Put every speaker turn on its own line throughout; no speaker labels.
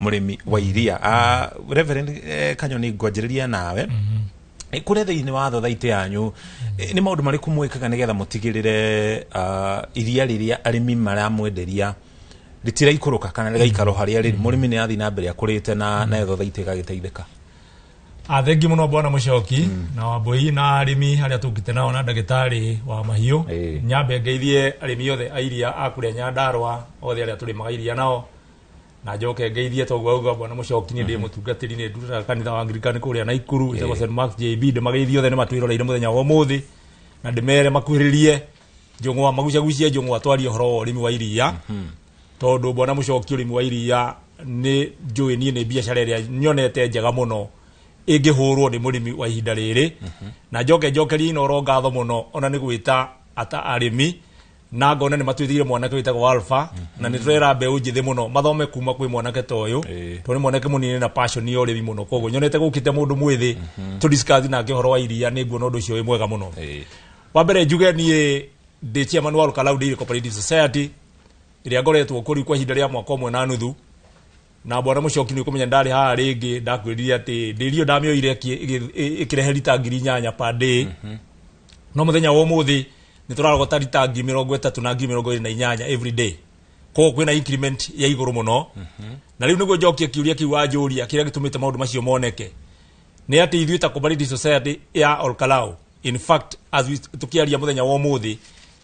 murimi wa iria Reverend Kanyoni ngwanjiriria nawe kure thiini wa thothaite yanyu ni maundu mariku mwikaga nigetha mutigirire iria riria arimi maramwenderia ritira ikuruka kana rigaikaro haria riri murimi ni athi na mbere akurite na thothaite gagiteithika.
Thengi muno bwana Muchoki na Wambui na arimi haria tukite nao na ndagitari wa mahiu nyambe ngeithie arimi othe airia akuria Nyandarua othe aria turi magairia nao na njoke ngeithie toguo uga bwana Muchoki ni ndi mutungatiri ni ndura kanitha wa Anglican kuria na Ikuru itago St Mark JB ndi mageithi othe ni matwiroreire muthenya wa umuthi na ndimere makuhiririe njungwa magucagucie njungwa twari horo urimi wa iria tondu bwana Muchoki urimi wa iria ni njui ni biashara iria nyonete njega muno ingihurwo ni murimi wa ihinda riri na njokeri no rongatho muno ona ni gwita ata arimi na ngona ni matwithire mwanake witagwo Alpha na ni turera mbeu njithi muno mathome kuma kwi mwanake toyo to ni mwanake munini na passion yo rimi muno koguo nyonete gukite mundu mwithi to discuss na ngihoro wa iria ni nguona undu ucio wi mwega muno. Wa mbere njuge ni ndi chairman wa Olkalau Dairy Cooperative Society iria ngoretwo kuri kwa ihinda ria mwaka umwe na nuthu na bwana Muchoki ni kumenya ndari ha ringi ndakwiriria ati ndirio ndamioire ikirehe lita nyanya per day no muthenya wa umuthi ni turarogota lita 30 na 28 every day ko kwina increment ya iguru muno na riu niguo njokie kiuria kiwa njuria kiria gitumite maundu macio moneke ni ati ithuita Cooperative Society ya Olkalau in fact as we tukiaria muthenya wa umuthi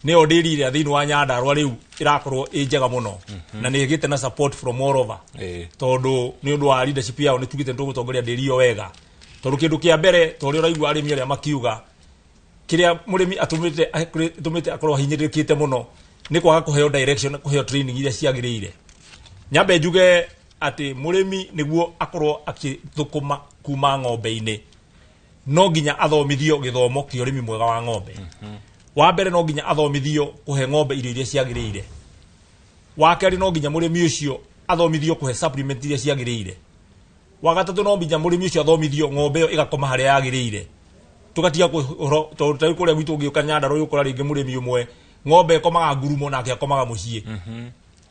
ni odirire thiini wa Nyandarua riu irakorwo njega muno na ni igite na support from all over tondu ni undu wa leadership yao ni tugite ndugutongoria ndirio wega tondu kindu kia mbere tori uraigua arimi aria makiuga kiria murimi atumite akorwo hinyirikite muno ni kwaga kuheo direction kuheo training iria ciagirire. Nyambe njuge ati murimi niguo akorwo akithukuma kuma ng'ombe-ini no nginya athomithio githomo kia urimi mwega wa ng'ombe. Wa mbere no nginya athomithio kuhe ng'ombe irio iria ciagirire. Wa keri no nginya murimi ucio athomithio kuhe supplement iria ciagirire. Wa gatatu no nginya murimi ucio athomithio ng'ombe iyo igakoma haria yagirire. Tugatia tondu kuria gwitu ngiuka Nyandarua ukora ringi murimi umwe ng'ombe komaga ngurumo nake akomaga mucii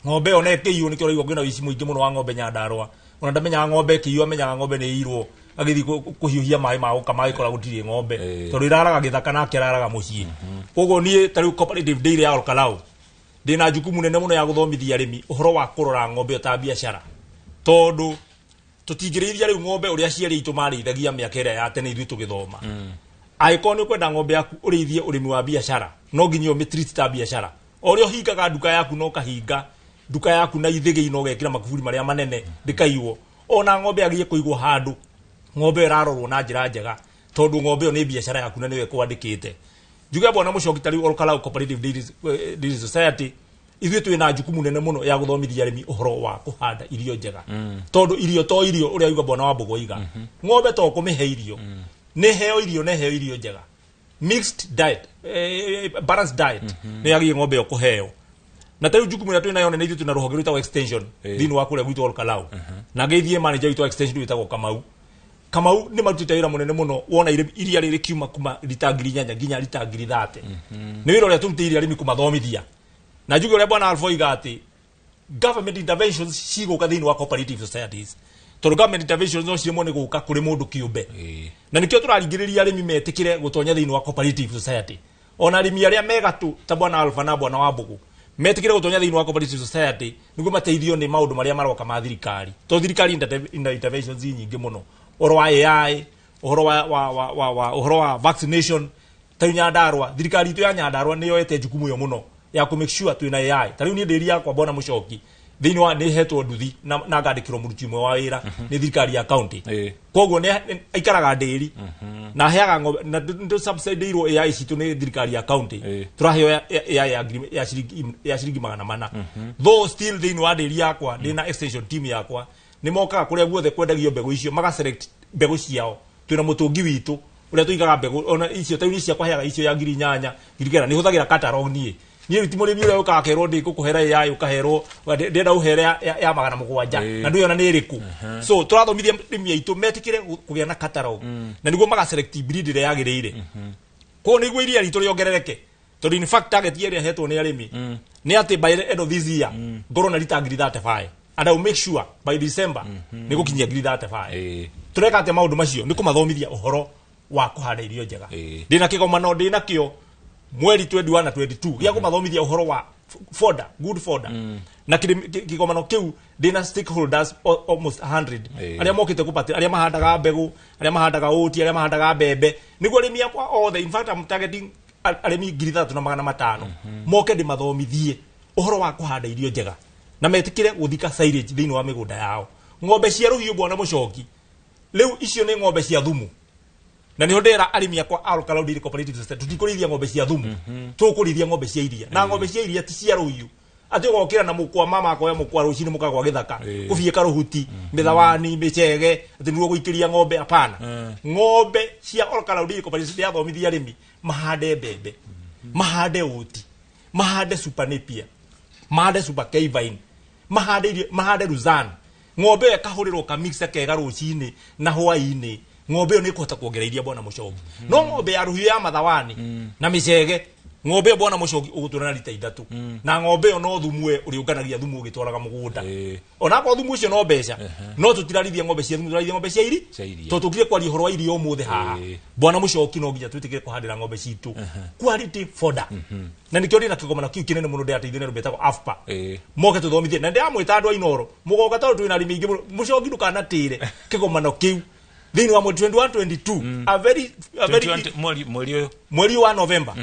ng'ombe yo ne kiyo ni kiraigwa kwina wici muingi muno wa ng'ombe Nyandarua ona ndamenya ng'ombe kiyo amenya ng'ombe ni irwo agithi kuhiuhia mai ma ukama ikora gutiri ng'ombe tondu iraraga githaka na kiraraga mucii koguo nie tari Cooperative Dairy ya Olkalau ndina jukumu nene muno ya guthomithia arimi uhoro wa kurora ng'ombe ta biashara tondu tutingirithia riu ng'ombe uria ciari itu marithagia miaka ira ya tene ithu tugithoma aikoni kwenda ng'ombe yaku urithie urimi wa biashara no nginyo mitreat ta biashara orio hingaga duka yaku no kahinga duka yaku na ithigi no gekira makuburi maria manene ndikaiwo ona ng'ombe agie kuigwo handu ng'ombe irarorwo na njira njega tondu ng'ombe ni biashara yaku na niwe kwandikite njuge bwana Muchoki tari Olkalau Cooperative Dairy Society ithuĩ twina jukumu nene muno ya guthomithia arimi uhoro wa kuhanda irio njega tondu irio to irio uria yuga bwana Wambugu iga ng'ombe to kumihe irio ne heo irio njega mixed diet balanced diet ne yagi ng'ombe okuheo na tari jukumu ya twina yone ne ithuĩ twina ruhonge rwitagwo extension thini wa kuria gwitu Olkalau na geithie manager witu extension witagwo Kamau ni marutite wira munene muno wona iria riri kiuma kuma lita 8 nginya lita 30 ni wira uria turutire arimi kumathomithia na njuge uria bwana Alpha igati government interventions ciguka thini wa cooperative societies tondu government interventions no cirimo ni guka kuri mundu kiumbe na nikio turaringiriria arimi metikire gutonya thini wa cooperative society ona arimi aria megatu ta bwana Alpha na bwana Wambugu metikire gutonya thini wa cooperative society niguo mateithio ni maundu maria maroka ma thirikari to thirikari interventions nyingi muno uhoro wa AI uhoro wa vaccination ta Nyandarua thirikari itu ya Nyandarua ni yoete jukumu yo muno ya ku make sure twina AI tari ni ndiri yakwa bwana Muchoki thini wa ni hetwo nduthi na ngandikirwo muruti mwe wa wira ni thirikari ya county koguo ni aikaraga ndiri na heaga ng'ombe na ndo subsidy ro AI citu ni thirikari ya county turaheo AI ya shiringi 400 though still thini wa ndiri yakwa ndina extension team yakwa ni mokaga kuria guothe kwendagio mbegu icio maga select mbegu ciao twina mutungi witu uria tuigaga mbegu ona icio tauni cia kwaheaga icio ya nyanya ngirigera ni huthagira catalog nie bitimuri mire ukakerwo ndi kukuhera AI ukaherwo ndenda uhere ya 700 na ndio ona ni iriku so turathomithia ndimi itu metikire kugia na catalog na niguo maga select breed ire yagirire ko niguo iria ritu riongerereke to in fact target area hetwo ni arimi ni ati by the end of this year ngoro na lita 35 and I will make sure by December nĩ gũkinyia 35 tureka ate maũndũ macio nĩ kũmathomithia ũhoro wa kũhanda irio njega ndĩna kĩgomano ndĩna kĩo mweri 21 na 22 gĩa kũmathomithia ũhoro wa fodder good fodder na kĩgomano kĩu ndĩna stakeholders almost 100 arĩa mokĩte kũpatĩra arĩa mahandaga mbegũ arĩa mahandaga ũti arĩa mahandaga mbembe nĩguo arĩmi akwa othe in fact I'm targeting arĩmi 3,500 moke ndĩmathomithie ũhoro wa kũhanda irio njega na metĩkĩre gũthika silage thĩinĩ wa mĩgũnda yao ng'ombe cia rũhiũ bwana Mũchoki rĩu icio nĩ ng'ombe cia thumu na niho ndera arĩmi akwa a Local Dairy Cooperative Society tutikũrĩithia ng'ombe cia thumu tũkũrĩithia ng'ombe cia iria na ng'ombe cia iria ti cia rũhiũ atĩ gokĩra na mũkwa mama akoya mũkwa rũcinĩ mũkagwa gĩthaka kũbiĩka rũhuti mĩthawani mĩcege atĩ nĩguo gũikĩria ng'ombe apana ng'ombe cia Local Dairy Cooperative Society yathomithia arĩmi mahande mbembe mahande ũti mahande super napier mahande super kevine mahande Luzan ng'ombe yakahũrĩrwo kamixer kega rũcinĩ na hwaĩ-inĩ ng'ombe nĩ kũhota kuongerera iria bwana Mũchoki no ng'ombe ya rũhiũ ya mathawani na mĩcege ng'ombe bwana Mũchoki ũgũtũra na lita 3 na ng'ombe no thumu ũrĩũnganagia thumu ũgĩtwaraga mũgũnda ona kwa thumu ũcio no mbeca no tũtirarithia ng'ombe cia thumu tũrarithia ng'ombe cia iri to tũkire kwaria ũhoro wa irio ũmũthĩ haha bwana Mũchoki no nginya twĩtĩkĩre kũhandĩra ng'ombe citũ quality fodder na nĩkĩo ndĩna kĩgomano kĩu kĩnene mũno ndĩateithio nĩ rũbetagwo AFPA moke tũthomithie na ndĩamwĩta andũ a Inoro mũgoka tondũ twĩna arĩmi aingĩ Mũchoki ndũkanatĩre kĩgomano kĩu thĩinĩ wa 21-22 mweri wa November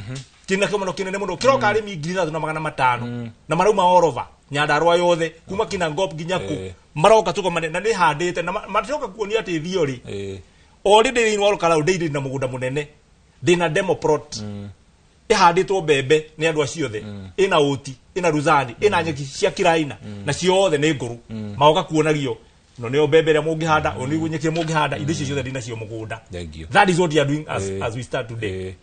kina kĩgomano kĩnene mũno kĩroka arĩmi 3,500 na marauma all over Nyandarua yothe kuma Kinangop nginya kũ maroka tũgomane na nĩ handĩte na matoka kuonia atĩ thiori already thĩinĩ wa Local Dairy na mũgũnda mũnene ndĩna demo plot ihandĩtwo mbembe nĩ andũ acio othe ĩna ũti ĩna Luzani ĩna nyeki cia kiraina na ciothe nĩ ngũrũ maoka kuonagio no nĩ mbembe ĩrĩa mũngĩhanda o nĩguo nyeki mũngĩhanda indo icio ciothe ndĩnacio mũgũnda that is what we are doing as we start today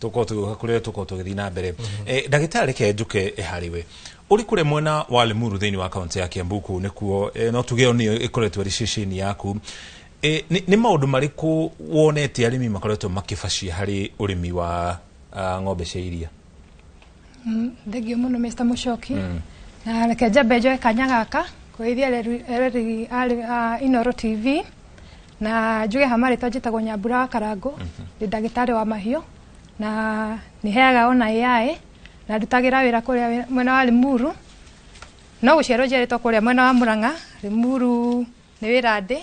tuko tũgĩthiĩ na mbere ndagĩtarĩ Kenjuke hariwe uri kure mwena wa Limuru thĩinĩ wa kaunti ya Kiambu kũ nĩkuo no tugeo nĩ ĩkoretwo ricicini yaku nĩ maũndũ marĩkũ wonete arĩmi makoretwo makĩbacia harĩ ũrĩmi wa ng'ombe cia iria
thegio mũno Mr. Mũchoki na reke njambe njoe kanya gaka kwĩithia ereri Inoro TV na njuge hamari twajĩtagwo Nyambura wa Karango ndĩ ndagĩtarĩ wa mahiũ na nĩheaga ona AI na ndutagira wĩra kũrĩa mwena wa Limuru no gũciarwo njerĩtwo kũrĩa mwena wa Murang'a Limuru nĩ wĩra ndĩ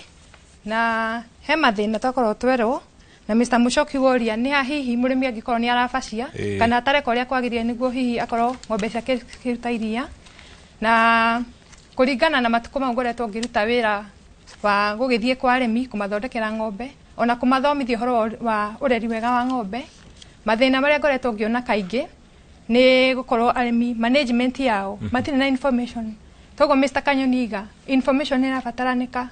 na he mathĩna twakorwo twerwo na Mr. Mũchoki woria nĩ hihi mũrĩmi angĩkorwo nĩ arabacia kana atareka ũrĩa kwagĩrĩire nĩguo hihi akorwo ng'ombe ciake kĩruta iria na kũringana na matukũ mau ngoretwo ngĩruta wĩra wa gũgĩthiĩ kwa arĩmi kũmathondekera ng'ombe ona kũmathomithia ũhoro wa ũreri wega wa ng'ombe mathĩna marĩa ngoretwo ngĩona kaingĩ nĩ gũkorwo arĩmi management yao matirĩ na information toguo Mr. Kanyoniga information nĩ ĩrabataranĩka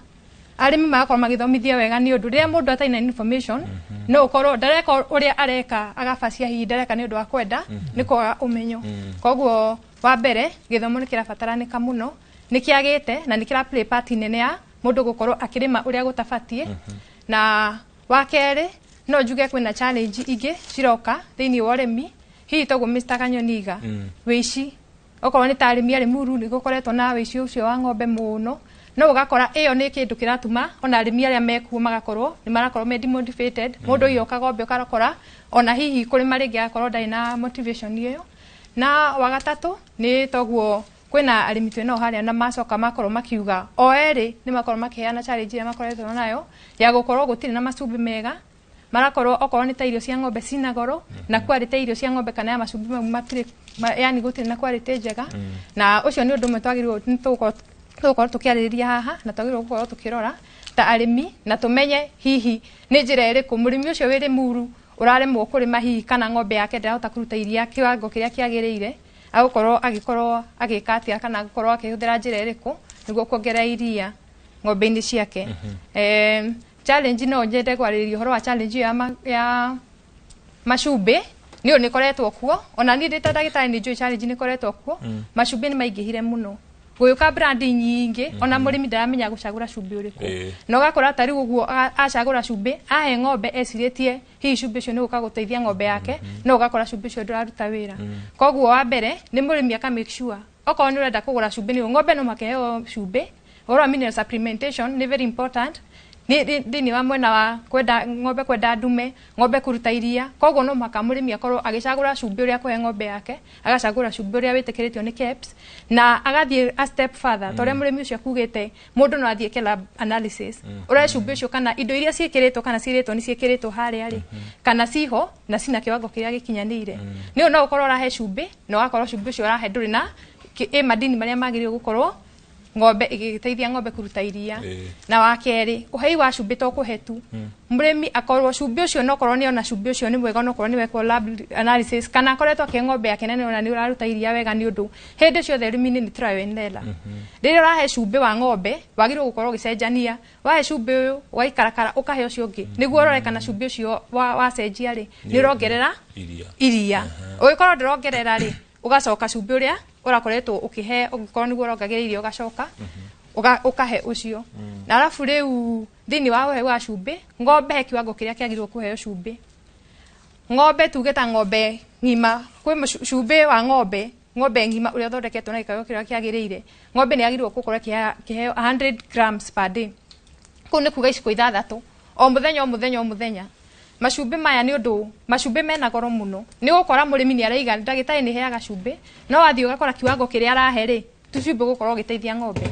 arĩmi magakorwo magĩthomithia wega nĩ ũndũ rĩrĩa mũndũ atarĩ na information no ũkorwo ndareka ũrĩa areka agabacia hihi ndareka nĩ ũndũ wa kwenda nĩ kwaga ũmenyo koguo wa mbere gĩthomo nĩ kĩrabataranĩka mũno nĩ kĩagĩte na nĩ kĩra play part nene ya mũndũ gũkorwo akĩrĩma ũrĩa gũtabatie na wa kerĩ no njuge kwĩna challenge ingĩ ciroka thĩinĩ wa ũrĩmi hihi toguo Mr. Kanyoniga wĩici okorwo nĩ ta arĩmi a Limuru nĩ gũkoretwo na wĩici ũcio wa ng'ombe mũno no ũgakora ĩyo nĩ kĩndũ kĩratũma ona arĩmi arĩa mekuo magakorwo nĩ marakorwo demotivated mũndũ ũyũ ng'ombe ũkarakora ona hihi kũrĩ marĩngĩ agakorwo ndarĩ na motivation ĩyo na wa gatatũ nĩ toguo kwĩna arĩmi twĩnao harĩa na macoka makorwo makiuga o erĩ nĩ makorwo makĩheana challenge ĩrĩa makoretwo nayo ya gũkorwo gũtirĩ na macumbĩ mega marakorwo okorwo nĩ ta irio cia ng'ombe cina goro na quality irio cia ng'ombe kana ya macumbĩ mau matirĩ yani gũtirĩ na quality njega na ũcio nĩ ũndũ ũmwe twagĩrĩirwo tũgũkorwo tũkĩarĩrĩria haha na twagĩrĩirwo gũkorwo tũkĩrora ta arĩmi na tũmenye hihi nĩ njĩra ĩrĩkũ mũrĩmi ũcio wĩ Limuru ũraremwo kũrĩma hihi kana ng'ombe yake ndarahota kũruta iria kĩwango kĩrĩa kĩagĩrĩire agĩkorwo agĩka atĩa kana gũkorwo akĩhũthĩra njĩra ĩrĩkũ nĩguo kuongerera iria ng'ombe-inĩ ciake challenge no nyende kwarĩrĩria ũhoro wa challenge ya macumbĩ nĩ ũndũ nĩkoretwo kuo ona niĩ ndĩ ta ndagĩtarĩ nĩ njũĩ challenge nĩkoretwo kuo macumbĩ nĩ maingĩhire mũno gũyũka brand nyingĩ ona mũrĩmi ndaramenya gũcagũra cumbĩ ũrĩkũ na ũgakora ta rĩu ũguo acagũra cumbĩ ahe ng'ombe ecirĩtie hihi cumbĩ ũcio nĩ gũka gũteithia ng'ombe yake no ũgakora cumbĩ ũcio ndũraruta wĩra koguo wa mbere nĩ mũrĩmi aka make sure okorwo nĩ ũrenda kũgũra cumbĩ nĩ ng'ombe no makĩheo cumbĩ ora mineral supplementation ni very important ni wa mwena wa kwenda ng'ombe kwenda ndume ng'ombe kuruta iria koguo no maka murimi akorwo agicagura cumbi uria kwe ng'ombe yake agacagura cumbi uria witikiritio ni KEBS na agathie a step further tore murimi ucio akugite mundu no athie ke lab analysis uria cumbi ucio kana indo iria ciekiritwo kana ciritwo ni ciekiritwo haria ri kana ciho na cina kiwango kiria gikinyanire ni no ukorwo urahe cumbi no akorwo cumbi ucio urahe nduri na madini maria magirio gukorwo ng'ombe igiteithia ng'ombe kuruta iria na wakeri uhei wa cumbi to kuhetu murimi akorwo cumbi ucio no korwo ni ona cumbi ucio ni mwega no korwo ni wekwo lab analysis kana koretwo ke ng'ombe yake nene ona ni uraruta iria wega ni undu hindi cio therimi ni trial and error rĩrĩa urahe cumbi wa ng'ombe wagirwo gukorwo gicenjania wahe cumbi uyu waikarakara ukahe ucio ungi niguo urore kana cumbi ucio wa cenjia ri ni urongerera iria ugikorwo ndirongerera ri ugacoka cumbi uria urakoretwo ukihe ugikorwo niguo urongagiririe ugacoka ukahe ucio na alafu riu thini wa uhe wa cumbi ng'ombe he kiwango kiria kiagirwo kuheo cumbi ng'ombe tugeta ng'ombe ngima kwi cumbi wa ng'ombe ngima uria thondeketwo na kiwango kiria kiagirire ng'ombe ni agirwo gukorwo kiheo 100 grams per day ku ni kuga iciko ithathatu o muthenya macumbi maya ni undu macumbi mena goro muno ni gukora murimi ni araiga ndagitari ni heaga cumbi no wathie ugakora kiwango kiria arahe ri tucumbi gukorwo giteithia ng'ombe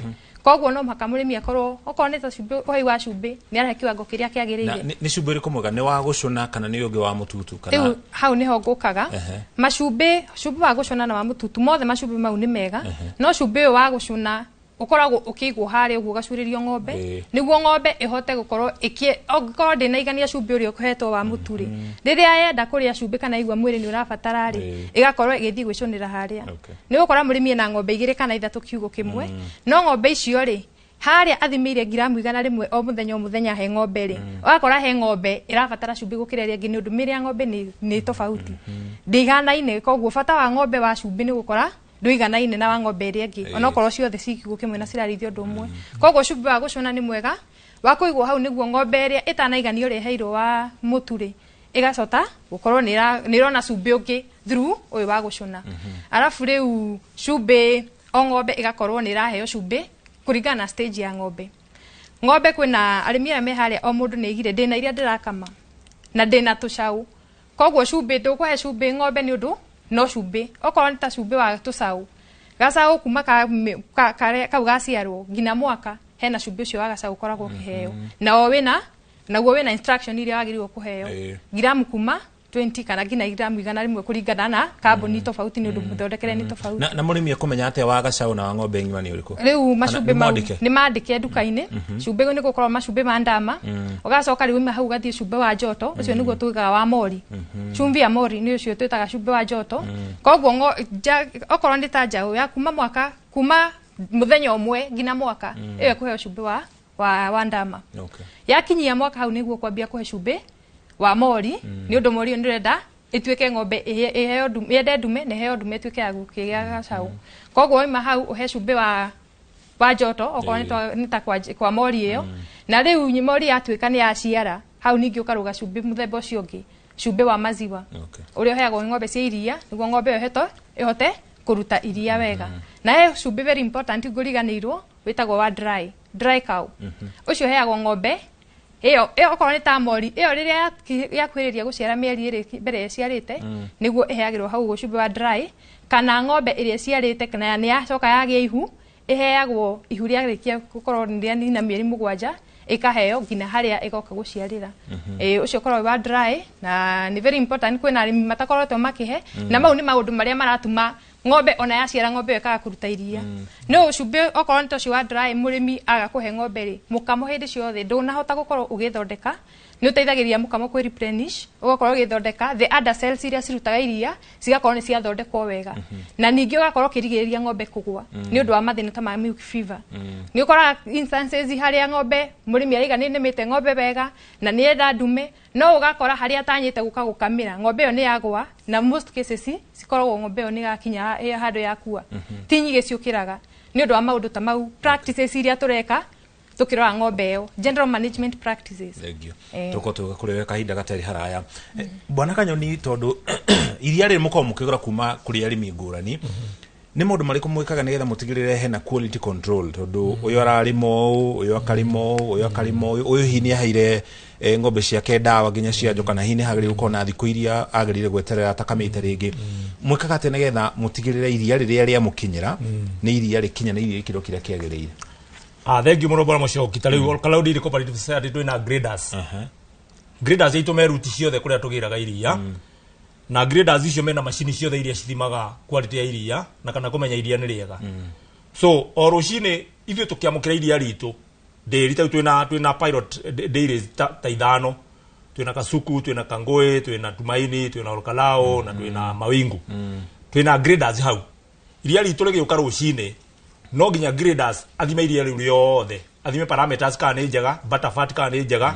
koguo no maka murimi akorwo okorwo ni ta cumbi uhei wa cumbi ni arahe kiwango kiria kiagirire
ni cumbi ri kumwega ni wa gucuna kana ni ungi wa mututu kana
hau niho ngukaga macumbi wa gucuna na wa mututu mothe macumbi mau ni mega no cumbi wa gucuna ukoragwo ukigwo haria uguo gacuririo ng'ombe niguo ng'ombe ihote gukorwo okorwo ndina igania cumbi uria ukuhetwo wa muturi riria yenda kuria cumbi kana igwa mwiri ni urabatara ri igakorwo igithii gwicunira haria ni gukora murimi na ng'ombe 2 kana 3 kiugo kimwe no ng'ombe icio ri haria athimire gramu 100 o muthenya he ng'ombe ri wakora he ng'ombe irabatara cumbi gukira ria ngi ni undu miri ya ng'ombe ni tofauti ndiganaine koguo bata wa ng'ombe wa cumbi ni gukora nduiganaine na wa ng'ombe iria ingi ona korwo ciothe cikiugo kimwe na cirarithio undu umwe koguo cumbi wa gucuna ni mwega wa kuigwo hau niguo ng'ombe iria itanaiganio uri heirwo wa muturi igacota gukorwo ni irona cumbi ungi through uyu wa gucuna alafu riu cumbi o ng'ombe igakorwo ni iraheo cumbi kuringana na stage ya ng'ombe kwina arimi aria me haria o mundu ni igire ndina iria ndirakama na ndina tucau koguo cumbi ndukuhe cumbi ng'ombe ni undu no cumbi okorwo ni ta cumbi wa tucau gacau kuma kau gaciarwo ngina mwaka hena cumbi ucio wa gacau koragwo kiheo naguo wina instruction iria wagiriwo kuheo gramu kuma 20 kana ngina gramu 100 kuringana na carbon tofauti ni undu muthondekere ni tofauti
na murimi akumenya ate wa gacau na wa ng'ombe ngima ni uriku
riu macumbi mau ni mandike nduka-ini cumbi ni gukorwo macumbi ma ndama ugacoka riu ima hau gathie cumbi wa joto ucio niguo twigaga wa mori cumbi ya mori ni ucio twitaga cumbi wa joto koguo okorwo ni ta njau ya kuma muthenya umwe ngina mwaka iyo kuheo cumbi wa ndama yakinyia mwaka hau niguo kwambia kuhe cumbi wa mori ni undu mori ndirenda ituike ng'ombe iheo yende ndume na iheo ndume ituike ya gukigia gacau koguo ima hau uhe cumbi wa joto okorwo ni ta kwa mori iyo na riu mori yatuika ni yaciara hau ningi ukaruga cumbi muthemba ucio ungi cumbi wa maziwa uria uheagwo ng'ombe cia iria niguo ng'ombe ihote kuruta iria wega na he cumbi very important nguriganirwo witagwo wa dry cow ucio uheagwo ng'ombe iyo okorwo ni ta mori iyo riria yakwiriria guciara mieri iri mbere yaciarite niguo iheagirwo hau cumbi wa dry kana ng'ombe iria ciarite kana ni yacoka yagia ihu iheagwo ihu ria rikia gukorwo ni na mieri 7 ikaheo ngina haria igoka guciarira ucio korwo wa dry na ni very important kwina arimi matakoretwo makihe na mau ni maundu maria maratuma ng'ombe ona yaciara ng'ombe ikaga kuruta iria no cumbi okorwo ni tocio wa dry murimi aga kuhe ng'ombe ri mukamo hindi ciothe ndunahota gukorwo ugithondeka ni uteithagiria mukamo ku replenish ugakorwo ugithondeka the other cells iria cirutaga iria cigakorwo ni ciathondekwo wega na ningi ugakorwo kirigiriria ng'ombe kugwa ni undu wa mathina ta ma milk fever ni ukora instances haria ng'ombe murimi ariga ni nemete ng'ombe wega na ni enda ndume no ugakora haria tanyite gukamira ng'ombe yo ni yagwa na most cases cikoragwo ng'ombe yo ni gakinya handu ya kua tinyige ciukiraga ni undu wa maundu ta mau practices iria tureka tukirora ng'ombe yo general management practices
tuko kuri kahinda gatari haraya bwana Kanyoni tondu iria ri muko mukigura kuma kuri arimi ngurani nä må ndå marä kå mwäkaga nä getha må tigä rä re hena quality control tondå å yå ararä må å yå akarimo å yå akarimo å yå hihi nä aheire ng'ombe ciake ndawa nginya cianjo kana hihi nä hagä rä gå korwo na thikå iria agä rä ire gweterera takamä te rä ngä mwäkaga atä nä getha må tigä rä re iria rä rä a rä a må kinyä ra nä iria rä kinya nä iria kä ro kä rä a kä agä rä ire
thank you muno bwana Muchoki ta riu Cloud Cooperative Society twina graders graders itu meruti ciothe kuria tugiraga iria na graders icio mena machine ciothe iria cithimaga quality ya iria na kana kumenya iria ni riega so o rucini ithuĩ tukiamukira iria ritu dairy ta twina pilot dairies ta ithano twina Kasuku twina Kangoi twina Tumaini twina Olkalao na twina Mawingu twina graders hau iria ritu rigiuka rucini no nginya graders athime iria riu riothe athime parameters kana njega butter fat kana njega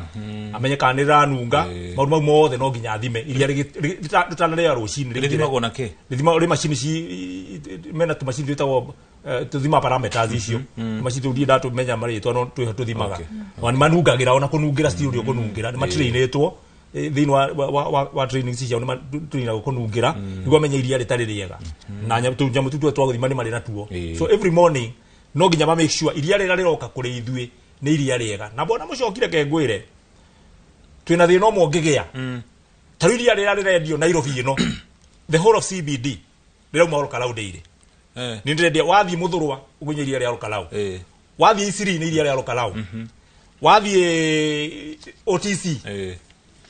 amenye kana ranunga maundu mau mothe no nginya athime iria ritanarea rucini
rithimagwo na ke
rithima ri machine ci mena tu machine twitagwo tuthima parameters icio machine tu ndia tumenya maritwa no tuthimaga wani manungagira ona kunungira studio kunungira ni matrainetwo thini wa training cia ni matraina kunungira niguo menye iria ritari riega na nyamu tu twaguthima ni mari natuo so every morning no nginya ma make sure iria rira riroka kuri ithuĩ ni iria riega na bona Muchokire ke ngwire twina thina mo ngigea taru iria rira rirendio Nairobi ino the whole of CBD rirauma Olkalao Dairy ni ndirendia wathi Muthurwa ugunye iria ria Olkalao wathi Isiri ni iria ria Olkalao wathi OTC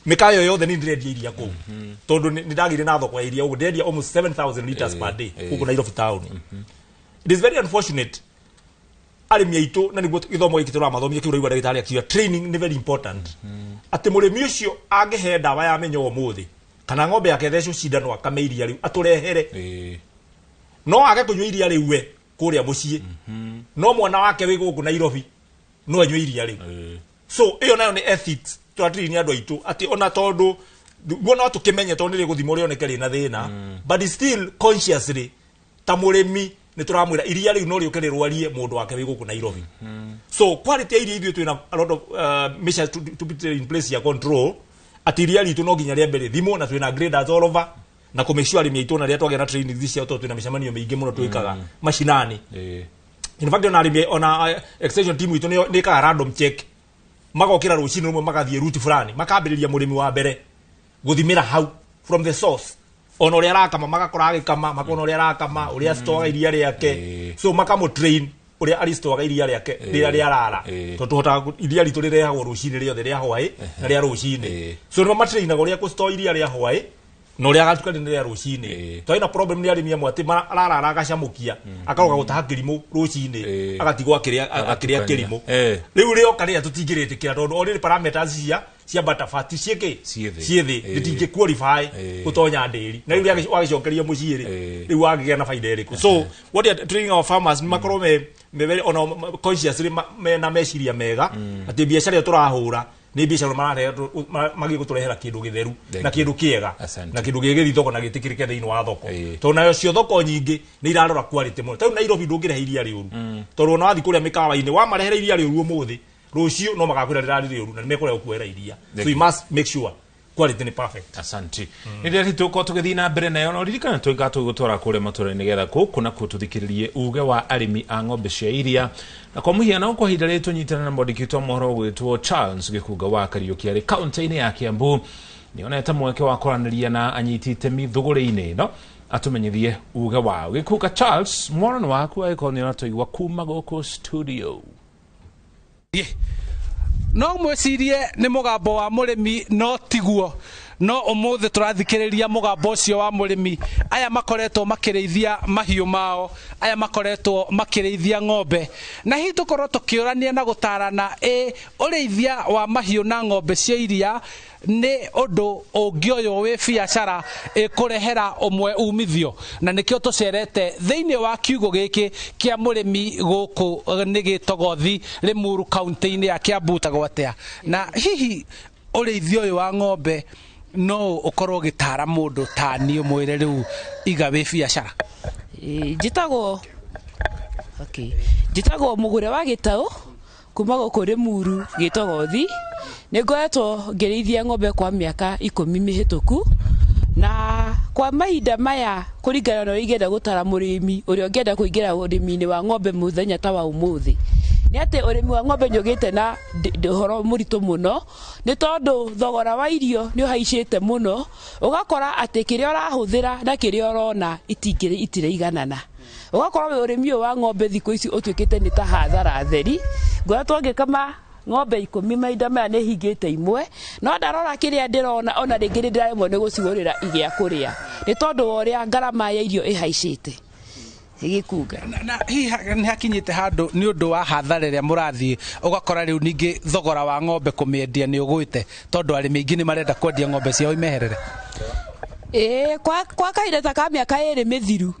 mikayo yothe ni ndirendia iria kuu tondu ni ndagire na thoko ya iria ugu ndendia almost 7,000 liters per day kuko Nairobi town it is very unfortunate arimi aitu na niguo githomo giki turamathomithia kiu raigwa ndagitari akiuga training ni very important ati murimi ucio angehe ndawa ya menyo muthi kana ng'ombe yake thecwo cindano akame iria riu aturehere no age kunywa iria riu we kuria mucii no mwana wake wi guku Nairobi no anywe iria riu so iyo nayo ni ethics twatiri ni andu aitu ati ona tondu guona tukimenye tondu ri guthimo rioneke ri na thina but still consciously ta murimi ni turamwira iria riu no riuke rwarie mundu wake wi guku Nairobi so quality iria ithuĩ twina a lot of measures to be in place ya control ati iria ritu no nginya riambere thimo na twina graders all over na ku make sure arimi aitu na ria twagĩa na training thisi auto twina micemanio miingi muno twikaga mashinani in fact on arimi ona extension team itu ni ka random check magokira rucini rumwe magathie route fulani makambiriria murimi wa mbere guthimira hau from the source ono ria rakama magakora agikama makona ria rakama uria stoga iria riake so makamo train uria ari stoga iria riake rira ria rara to tuhota iria ritu rirehagwo rucini riothe ria hwai na ria rucini so no matraina uria ku store iria ria hwai no ria gatukani ria rucini to ina problem ni arimi amwe ati arara agacamukia akaroga gutaha kirimu rucini agatigwa akiria kirimu riu rio karia tutingiritikira tondu ori parameters cia butter fat cieke ciithi nditingi qualify gutonya dairy na riu wagicokeria muciiri riu wagigia na faida iriku so what are training our farmers makoro me very on consciously na meciria mega ati biashara turahura ni biashara magi guturehera kindu githeru na kindu kiega na kindu gigithii thoko na gitikirike thiini wa thoko to nayo cio thoko nyingi ni irarora quality muno tau Nairobi ndungirehe iria riuru tondu ona wathi kuria mikawa-ini wa marehere iria riuru umuthi rucio no magakwira rirari riuru na nimekore kuera iria so you must make sure quality ni perfect
asante ndio hituko tugithi na mbere nayo no ririkana tuigato gutwara kure matura-ini getha kuna kututhikiririe uge wa arimi a ng'ombe cia iria na kwa muhiano kwa hindare tunyitana na mbodikitwa mohoro gwitwo Charles Gikuga wa Kariuki ari county-ini ya Kiambu nioneta mweke wa kwaraniria na anyiti itemi thuguri-ini no atumenyithie uge wa Gikuga Charles mwana waku aikoni na toigwa kuma goko studio
no mwecirie ni mugambo wa murimi no tiguo no umuthi turathikiriria mugambo ucio wa murimi aya makoretwo makirithia mahiu mao aya makoretwo makirithia ng'ombe na hi tukorwo tukiurania na gutarana urithia wa mahiu na ng'ombe cia iria ni undu ungioyo wi biacara ikurehera umwe umithio na nikio tucerete thiini wa kiugo giki kia murimi guku ni Gitogothi Limuru county-ini ya Kiambu tagwatea na hihi urithio uyu wa ng'ombe no ukorwo gitara mundu tani umwire riu iga wi biacara
jitagwo Mugure wa Gitau kuma guku Limuru Gitogothi ni ngoretwo ngirithia ng'ombe kwa miaka 10 mihituku na kwa mahinda maya kuringana na igenda gutara murimi uri ongenda kuingira urimi-ini wa ng'ombe muthenya ta wa umuthi ni ati urimi wa ng'ombe nyogite na horo murito muno ni tondu thogora wa irio ni uhaicite muno ugakora ati kiria urahuthira na kiria urona itire-iganana ugakora urimi wa ng'ombe thiko ici utwikite ni ta hathara theri ngora twangikama ng'ombe 10 mahinda maya ni hingite imwe no ndarora kiria ndirona ona ringi ndiraremwo ni gucigurira igia kuria ni tondu wa uria ngarama ya irio ihaicite igikuga
na hihi ni hakinyite handu ni undu wa hathara ria murathie ugakora riu ningi thogora wa ng'ombe kumiendia ni ugwite tondu arimi ingi ni marenda kwendia ng'ombe ciao imeherere
kwa kahinda ta ka miaka 2 mithiru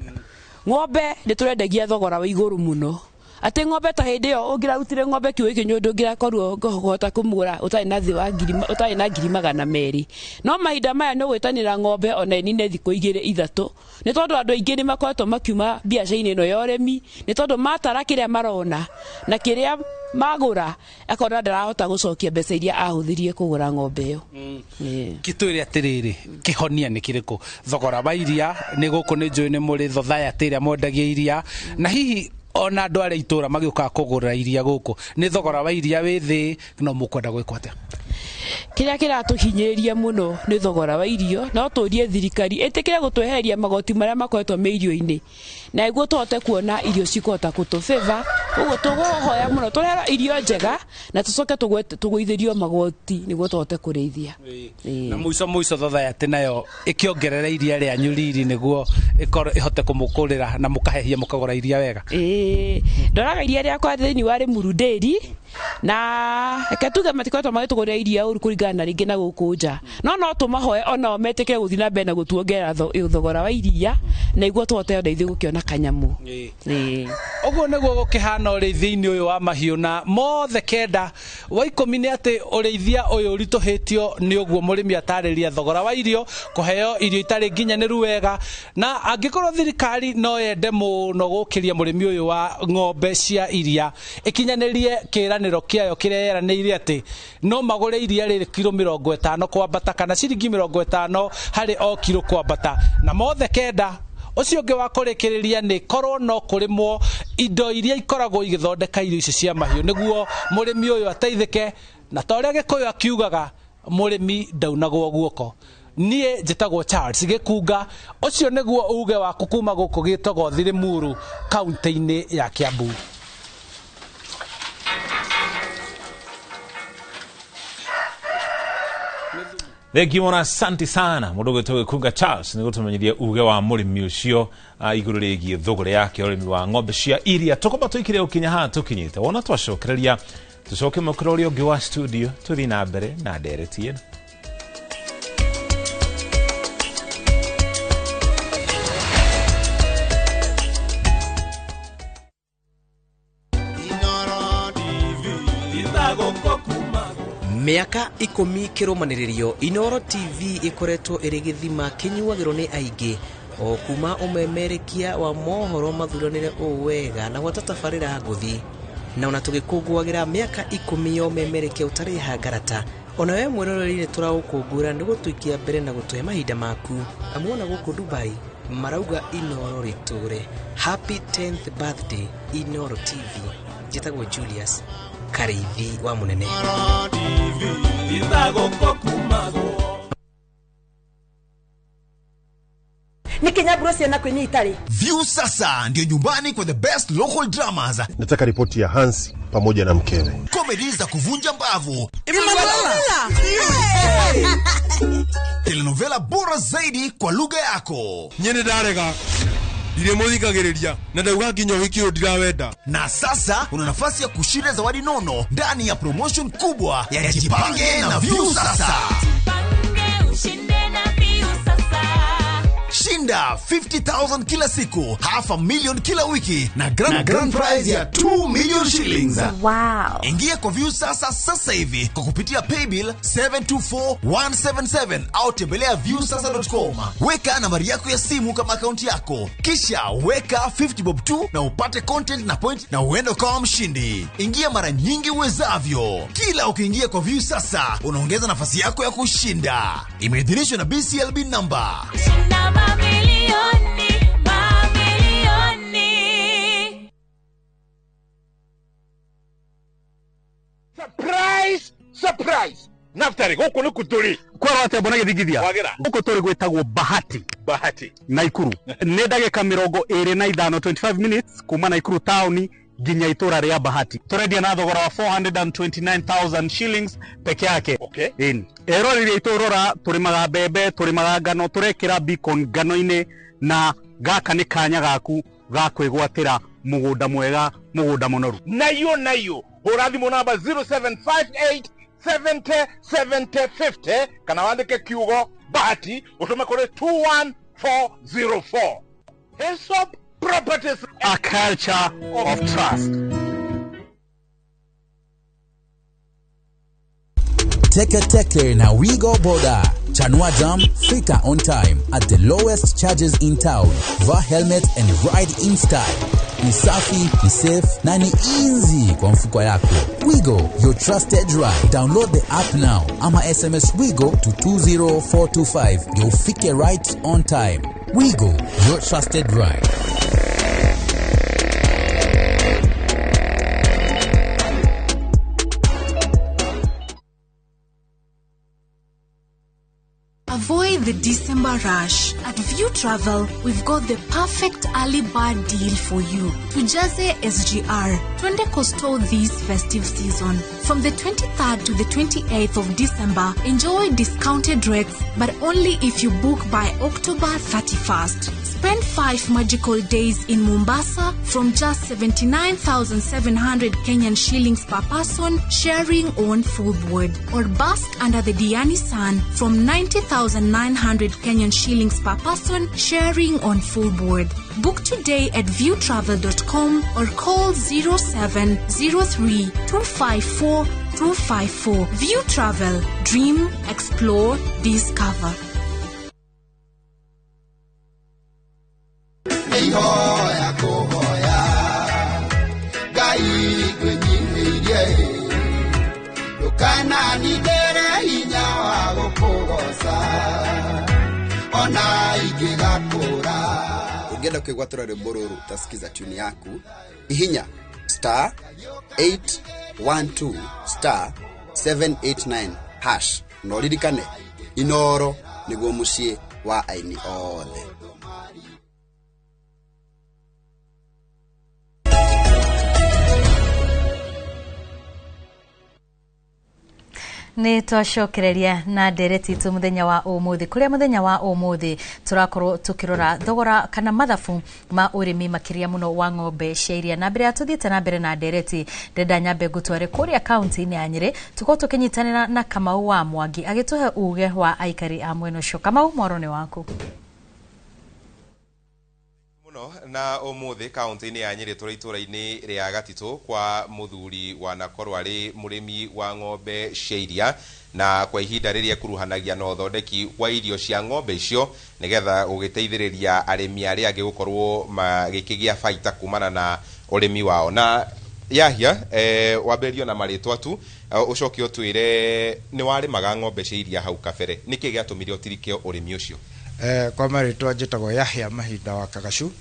ng'ombe ni turendagia thogora wa iguru muno ati ng'ombe ta hindi yo ungirarutire ng'ombe kiu iki nyundu ngirakorwo ngohota kumugura utari na thi wa utari na 200 no mahinda maya no gwitanira ng'ombe ona nine thiko 2-3 ni tondu andu aingi ni makoretwo makiuma biacara-ini ino ya urimi ni tondu matara kiria marona na kiria magura akona ndarahota gucokia mbeca iria ahuthirie kugura ng'ombe iyo
kitwire atiriri kihonia ni kiriku thogora wa iria ni guku ni njui ni muri society iria mwendagia iria na hihi ona andu aria itura magiuka kugura iria guku ni thogora wa iria wi thi no mukwenda gwikwa atia
kiria kiratuhinyiriria muno ni thogora wa irio no turie thirikari itikire gutwehereria magoti maria makoretwo me irio-ini na iguo tuhote kuona irio cikota gutufeva uguo tuguhoya muno turera irio njega na tucoke tuguithirio magoti niguo tuhote kurithia
na muico society nayo ikiongerera iria ria nyuriri niguo ihote kumukurira na mukahehia mukagura iria wega ndoraga iria ria kwa thini wa Limuru Dairy na ketuga matikoretwo magitugurira iria uru kuringana na ringi na guku nja no tumahoe ona metike guthi na mbere na gutuongerera thogora wa iria na iguo tuhote ndeithio gukiona kanyamu uguo niguo gukihana ureithia-ini uyu wa mahiu na mothe kenda wa 10 ni ati ureithia uyu urituhitio ni uguo murimi atariria thogora wa irio kuheo irio itari nginyaniru wega na angikorwo thirikari no yende muno gukiria murimi uyu wa ng'ombe cia iria ikinyanirie kiraniro kiayo kiria yeraniire ati no magure iria riri kilo 50 kwambata kana ciringi 50 hari o kilo kwambata na mothe kenda ucio ungi wa kurikiriria ni korwo no kurimwo indo iria ikoragwo igithondeka irio ici cia mahiu niguo murimi uyu ateithike na ta uria Gikuyu akiugaga murimi ndaunagwo guoko nie njitagwo Charles Gikunga ucio niguo uge wa kuma guku gitagwo Limuru kaunti-ini ya Kiambu.
Thank you, asante sana mudogo toge Kunga Charles ni gutumenyithia uge wa murimi ucio iguru rigie thogore yake urimi wa ng'ombe cia iria tukoba twikire ukinya ha tukinyite wona twacokereria tucoke mukurori ungi wa studio tuthi na mbere na nderetie
Miaka 10 kirumaniririo Inoro TV ikoretwo iri githima kinyuagirwo ni aingi o kuma umemerekia wa mohoro mathuranire wega na gwatatabarira nguthi na ona tugikungwagira miaka 10 yo memerekia utari hangarata ona we mweroreri ni turaukungura ni gutwikia mbere na gutuhe mahinda maku amuona guku Dubai marauga Inoro riture. Happy 10th birthday Inoro TV. Jitagwo Julius Karithi wa munene.
View sasa ndio nyumbani kwa the best local dramas.
Nataka ripoti ya Hansi pamoja na mkewe.
Comedy za kuvunja mbavu. Telenovela bora zaidi kwa lugha yako.
Nyene darega. Dire muthikagiriria na ndauga nginya wiki ndirawenda.
Na sasa una nafasi ya kushinda zawadi nono ndani ya promotion kubwa ya Jipange na View sasa. Shinda 50,000 kila siku, half a million kila wiki na grand prize ya 2 million shillings.
Wow.
Ingia kwa View sasa hivi kwa kupitia paybill 724177 au tembelea viewsasa.com. Weka nambari yako ya simu kama akaunti yako, kisha weka 50 bob tu na upate content na point na uende kwa mshindi. Ingia mara nyingi uwezavyo. Kila ukiingia kwa View sasa unaongeza nafasi yako ya kushinda. Imeidhinishwa na BCLB number.
Shinda mamilioni.
Surprise! Naftari, huko ni kuturi.
Kwa wate bona gidigithia.
Wagira.
Huko turi gwetagwo Bahati. Naikuru. Nĩ ndagĩka 25 25 minutes kuma Naikuru town nginya itura ria Bahati. Turendia na thogora wa 429,000 shillings peke yake.
Okay.
Ero rĩrĩa iturora turimaga mbembe, turimaga ngano, turekĩra beacon ngano-inĩ na gaka nĩ kanya gaku ga kwĩgwatĩra mũgũnda mwega, mũgũnda mũnoru.
Nayo. Horathimo namba 0758 70 70 50 kana wandike kiugo Bahati utume kule 21404. Hillsop Properties,
a culture of trust.
Teke na Wigo Boda. Chanua Jam, fika on time at the lowest charges in town. Vaa helmet and ride in style. Ni safi, ni safe, na ni easy kwa mfuko yako. Wigo, your trusted ride. Download the app now. Ama SMS Wigo to 20425. You'll fike right on time. Wigo, your trusted ride.
Avoid the December rush. At View Travel, we've got the perfect early bird deal for you. Tujaze SGR. Twende Coastal this festive season. From the 23rd to the 28th of December, enjoy discounted rates, but only if you book by October 31st. Spend 5 magical days in Mombasa from just 79,700 Kenyan shillings per person, sharing on full board. Or bask under the Diani sun from 90,900 Kenyan shillings per person, sharing on full board. Book today at viewtravel.com or call 0703 254 254. View Travel. Dream, explore, discover.
Ugenda kwigwatura rwimboruru utasikiza tune yaku ihinya star 812 star 789 hash no ririkane Inoro niguo mucie wa aini othe.
Ni twacokereria na ndereti tu muthenya wa umuthi kuria muthenya wa umuthi turakorwo tukirora thogora kana mathabu ma urimi makiria muno wa ng'ombe cia iria na mbere atuthiite na mbere na ndereti ndenda nyambe gutware kuria county-ini ya Nyeri tuko tukinyitanira na Kamau wa Mwangi agituhe uge wa aikari a mweno cio. Kamau, morone waku.
Na umuthi kaunti-ini ya Nyeri turi itura-ini ria Gatito kwa muthuri wa nakorwo ari murimi wa ng'ombe cia iria na kwa ihinda riria kuruhanagia na uthondeki wa irio cia ng'ombe icio nigetha ugiteithiriria arimi aria angi gukorwo magikigia baita kumana na urimi wao. Na Yahia waberio na maritwa tu ucoke utwire ni warimaga ng'ombe cia iria hau kabere niki giatumire utirike urimi ucio?
Kwa maritwa njitagwo Yahia Mahinda wa Kagashu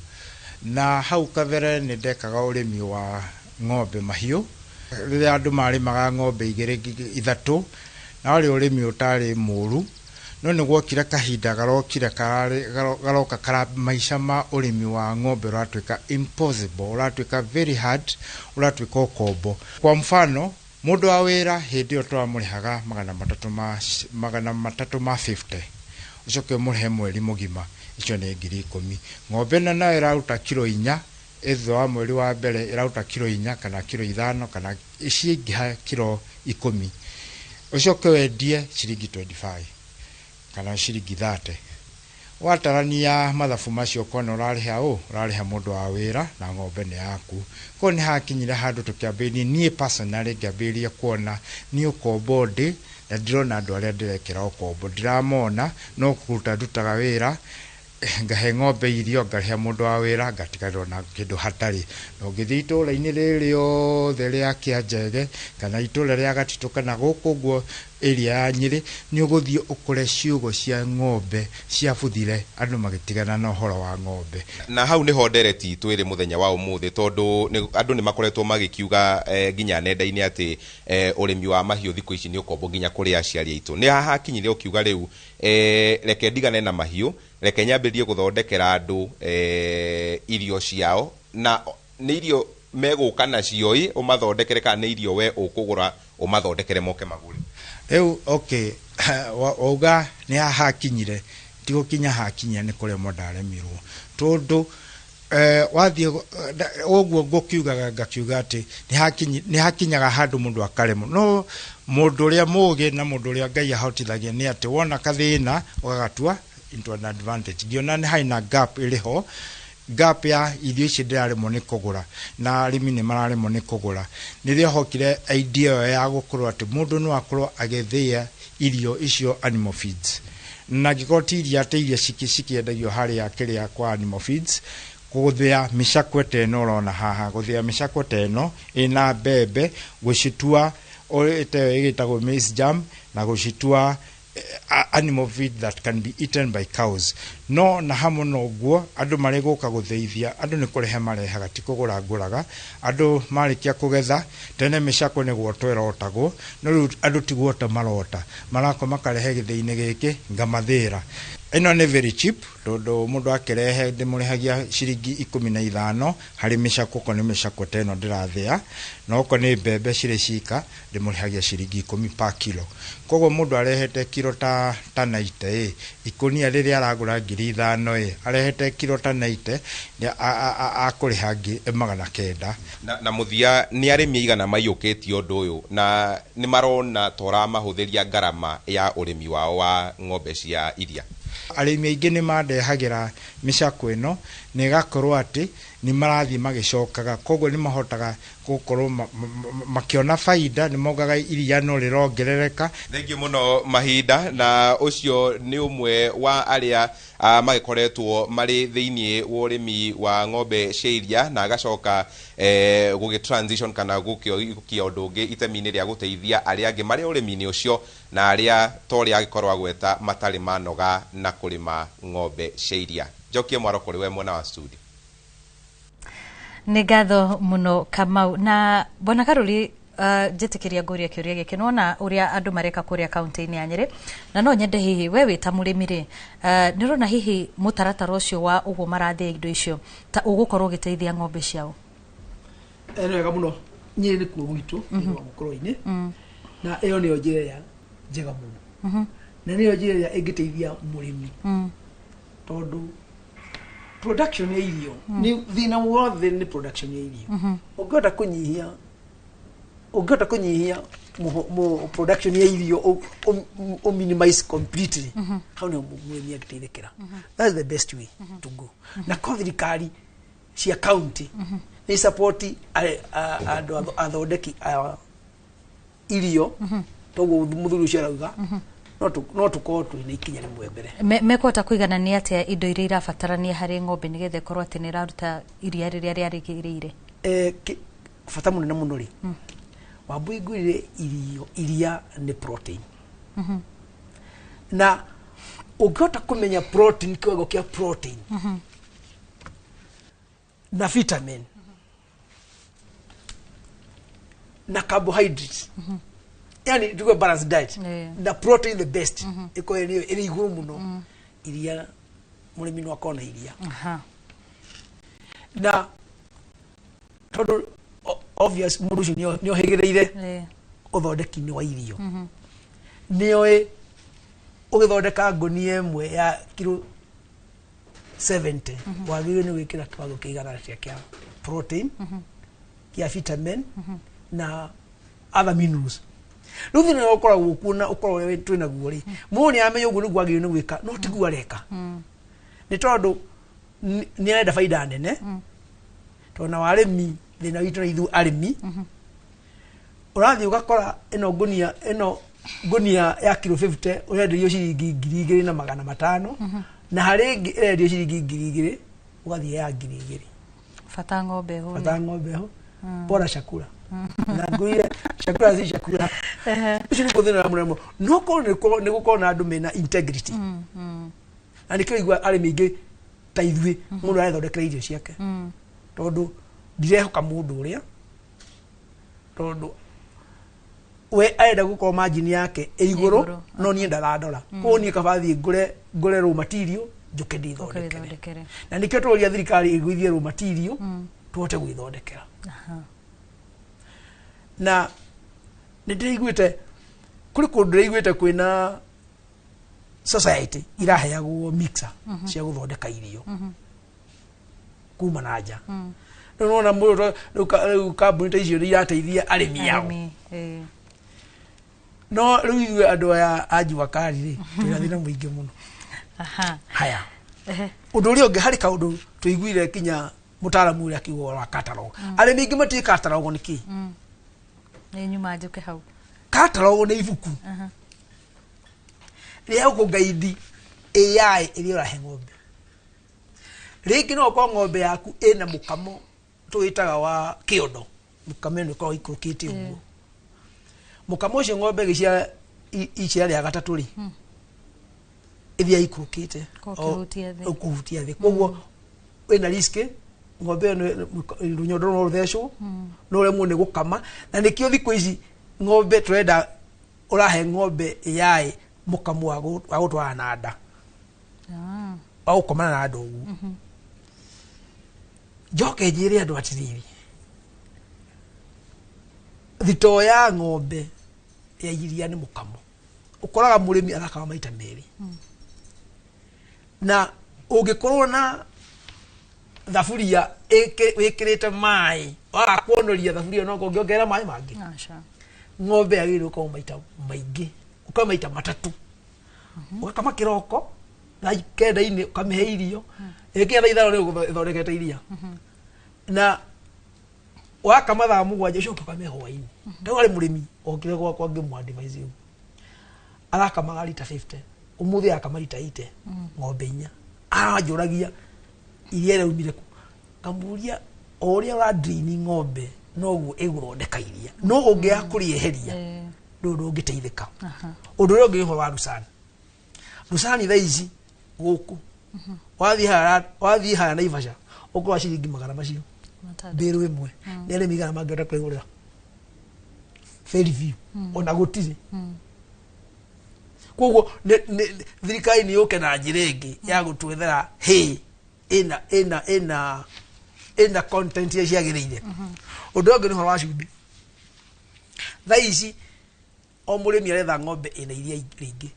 na hau kabere ni ndekaga urimi wa ng'ombe mahiu riria andu marimaga ng'ombe igiri ithatu na uri urimi utari muru no niguo kira kahinda garokire garoka kara maisha ma urimi wa ng'ombe uratwika impossible, uratwika very hard, uratwika ukombo. Kwa mfano mundu wa wira hindi yo twamurihaga 350 ucoke murihe mweri mugima icio ni 10,000. Ng'ombe na iraruta kilo 4 etho wa mweri wa mbere iraruta kilo 4 kana kilo 5 kana iciingiha kilo 10 ucoke wendie ciringi 25 kana ciringi 30 watarania mathabu macio kona urariha mundu wa wira na ng'ombe ni yaku ko ni hakinyire handu tukiambĩrĩria nie personally ngĩambĩrĩria kuona ni ukombo ndi na ndirona andu aria ndirekera ukombo ndiramona no kuruta ndutaga wira ngahe ng'ombe irio ngahe mundu wa wira ngatigarwo na kindu hatari no ngĩthii itũra-inĩ rĩrĩ othe rĩa Kĩanjege kana itũra rĩa Gatitũ kana gũkũ guo area ya Nyĩrĩ nĩ ũgũthiĩ ũkore ciugo cia ng'ombe ciabuthire andũ magĩtigana na ũhoro wa ng'ombe.
Na hau nĩho ndereti twĩrĩ mũthenya wa ũmũthĩ tondũ andũ nĩ makoretwo magĩkiuga nginya nenda-inĩ atĩ ũrĩmi wa mahiũ thikũ ici nĩ ũkombo nginya kũrĩ aciari aitũ. Nĩ haha kinyire ũkiuga rĩu reke ndigane na mahiũ, reke nyambĩrĩrie gũthondekera andũ irio ciao, na nĩ irio megũka nacio ũmathondekere kana nĩ irio we ũkũgũra ũmathondekere moke magũre.
Rĩu okay wauga nĩ hakinyire tigũkinya hakinya nĩ kũrĩa ndarĩmirwo tondũ wathiĩ ũguo ngũkiugaga ngakiuga atĩ nĩ hakinyaga handũ mũndũ akaremwo no mũndũ ũrĩa mũũgĩ na mũndũ ũrĩa Ngai ahotithagia nĩ atĩ wona kathĩna ũgagatua into an advantage. Ngiona nĩ haina gap ĩrĩho, gap ya irio ici ndiraremwo nĩ kũgũra na arĩmi nĩ mararemwo nĩ kũgũra. Nĩrĩo hokire idea ya gũkorwo atĩ mũndũ no akorwo agĩthĩa irio icio animal feeds na gĩkotiria atĩ irio cikĩendagio harĩa kĩrĩa kwa animal feeds gũthĩa mĩcakwe ta ĩno ũrona haha, gũthĩa mĩcakwe ta ĩno ĩna mbembe, gũcitua ĩgĩtagwo maize germ na gũcitua animal feed that can be eaten by cows. No na hamwe na ũguo andũ marĩ gũka gũtheithia andũ nĩ kũrehe marehaga ti kũgũra ngũraga. Andũ marĩkia kũgetha tene mĩcakwe nĩ gwotwo ĩrotagwo no rĩu andũ ti gwota marota marako makarehe gĩthĩ-inĩ gĩkĩ ngamathĩra. Ĩno nĩ very cheap tondũ mũndũ akĩrehe ndĩmũrĩhagia ciringi 15 harĩ mĩcakwe ko nĩ mĩcakwe ta ĩno ndĩrathĩa na oko nĩ mbembe cirĩ cika ndĩmũrĩhagia ciringi 10 per kilo. Koguo mũndũ arehete kilo ta 90 ikonia rĩrĩa aragũra 5,000 arehete kilo ta 90 akũrĩha 900.
Na muthia nĩ arĩmi aigana maiyũkĩtie ũndũ ũyũ na nĩ marona tora mahũthĩria ngarama ya ũrĩmi wao wa ng'ombe cia iria.
Arĩmi aingĩ nĩ mandehagĩra mĩcakwe ĩno na ĩgakorwo atĩ nĩ marathiĩ magĩcokaga koguo nĩ mahotaga gũkorwo makĩona baida nĩ mogaga iria no rĩrongerereka.
Thengiũ mũno Mahinda, na ũcio nĩ ũmwe wa arĩa magĩkoretwo marĩ thĩinĩ wa ũrĩmi wa ng'ombe cia iria na agacoka gũgĩ-transition kana gũkĩokia ũndũ ũngĩ itemi-inĩ rĩa gũteithia arĩa angĩ marĩ ũrĩmi-inĩ ũcio na arĩa torĩa agĩkorwo agweta matarĩ manoga na kũrĩma ng'ombe cia iria. Njokie Mwaro kũrĩ we mwena wa studio.
Nĩ ngatho mũno Kamau na bona Karuri njĩtĩkĩria ngũria kĩũria gĩkĩ nona ũrĩa andũ mareka kũrĩa kaunti-inĩ ya Nyĩrĩ na no nyende hihi we wĩ ta mũrĩmi rĩ nĩ ũrona hihi mũtaratara ũcio wa ũguo marathĩa indo icio ta ũgũkorwo ũgĩteithia ng'ombe ciao.
Nĩ wega mũno Nyĩrĩ nĩ kuo gwitũ mũkũrũ-inĩ na ĩyo nĩyo njĩra njega mũno na nĩyo njĩra ĩngĩteithia mũrĩmi tondũ production ya irio ni thina wothe ni production ya irio ungĩhota kũnyihia production ya irio o minimize completely how nĩ mũrĩmi agĩteithĩkĩra. That's the best way to go. Na thirikari cia county ni support andũ athondeki irio toguo mũthuri ũcio arauga no tukorwo twĩna ikinya rĩmwe mbere.
Mekũhota kũiganania atĩa indo iria irabatarania harĩ ng'ombe nĩgetha ĩkorwo atĩ nĩ ĩraruta iria rĩrĩa rĩagĩrĩire?
Bata mũnene mũno rĩ Wambui ngwĩrire iria nĩ protein na ũngĩhota kũmenya protein kiwango kĩa protein na vitamin na carbohydrates yani tuko balanced diet the protein the best iko ile iguru muno iria mũrĩmi no akona iria na todo obvious mũndũ ũcio nĩ ohĩgĩrĩire ũthondeki-inĩ wa irio nĩoĩ ũgĩthondeka ngũnia ĩmwe ya kilo 70 wagĩrĩirwo nĩ gwĩkĩra kĩwango kĩigana kĩa protein kĩa vitamin na other minerals. Rĩu thĩna ũkoragwo kuona ũkoragwo twĩna guo rĩ mũndũ nĩ amenya ũguo nĩguo agĩrĩirwo nĩ gwĩka no tiguo areka nĩ tondũ nĩ arenda baida nene tondũ na arĩmi thĩna witũ na ithuĩ arĩmi ũrathiĩ ũgakora ĩno ngunia ya kilo 50 ũrenderio ciringi 2,500 na harĩ ĩngĩ ĩrenderio ciringi 2,000 ũgathiĩ ya 2,000
bata ng'ombe ho
bora chakula na nguire chakula si chakula ucio nĩ kũthĩna mũno no korwo nĩ gũkorwo na andũ mena integrity na nĩkĩo igua arĩmi aingĩ ta ithuĩ mũndũ arethondekera irio ciake tondũ ndirehoka mũndũ ũrĩa tondũ we arenda gũkorwo margin yake igũrũ no niĩ ndaradora koguo niĩ kaba thiĩ ngũre raw material njoke ndĩthondekere na nĩkĩo tũroria thirikari ĩgũithie raw material tũhote gwĩthondekera na nĩ ndĩraiguĩte kũrĩ kũndũ ndĩraiguĩte kwĩna society iraheagwo mixer cia gũthondeka irio kuma na nja no nona mũndũ rĩu kambuni ta icio nĩ irateithia arĩmi yao no rĩu ithuĩ andũ aya a Juvakari rĩ twĩna thĩna mũingĩ mũno haya ũndũ ũrĩa ũngĩ harĩ kaũndũ tũiguire kinya mũtaaramu ũrĩa akiuga wa catalog arĩmi aingĩ matiĩ catalog nĩkĩ
nĩ nyuma njũke hau
catalog nĩ ibuku rĩa ũkũgaidi AI ĩrĩa ũrahe ng'ombe rĩngĩ no ũkorwo ng'ombe yaku ĩna mũkamo tũwĩtaga wa kĩondo mũkamo ĩno ĩkorwo ikũrũkĩte ũguo mũkamo ũcio ng'ombe gĩciara iciara rĩa gatatũ rĩ ĩthia ikũrũkĩte ũkũhutia thĩ koguo wĩna risk ng'ombe rũnyondo no rũthecwo no ũremwo nĩ gũkama na nĩkĩo thikũ ici ng'ombe tũrenda ũrahe ng'ombe AI mũkamo wa gũtwara na nda wa gũkomana na andũ ũguo njoke njĩre andũ atiriri thitoo ya ng'ombe ya iria nĩ mũkamo ũkoraga mũrĩmi arakama maita merĩ na ũngĩkorwo na thaburia wĩkĩrĩte maĩ waga kuonoria thaburia no ũngĩongerera maĩ mangĩ ng'ombe yagĩrĩirwo gũkorwo maita maingĩ ũkama maita matatũ ũgakama kĩroko na kenda-inĩ ũkamĩhe irio ĩkĩra itharũ rĩu ĩthondekete iria na wakama thaa mũgwanja ũcoke ũkamĩhe hwainĩ rĩu arĩ mũrĩmi okire gwakwa ngĩmwadvise arakamaga lita 50 ũmũthĩ akama lita 80 ng'ombe 4 aranjũragia iria rĩaumire ku ngamũria o ũrĩa ũradraini ng'ombe noguo ĩgũthondeka iria no ũngĩaga kũrĩeheria ndũndũ ũngĩteithĩka ũndũ ũrĩa ũngĩ ũhoro wa Rusani thaa ici gũkũ wathiĩ haya Naivasha ũkorwa ciringi 100 macio mbĩrũ ĩmwe nĩ arĩmi igana mangĩhota kwĩgũrĩra Fairview ona gũtirĩ koguo thirikari nĩ yũke na njĩra ĩngĩ ya gũtwethera ĩna content ya ciagĩrĩire ũndũ ũngĩ nĩ ũhoro wa cumbĩ thaa ici o mũrĩmi aretha ng'ombe ĩna iria rĩingĩ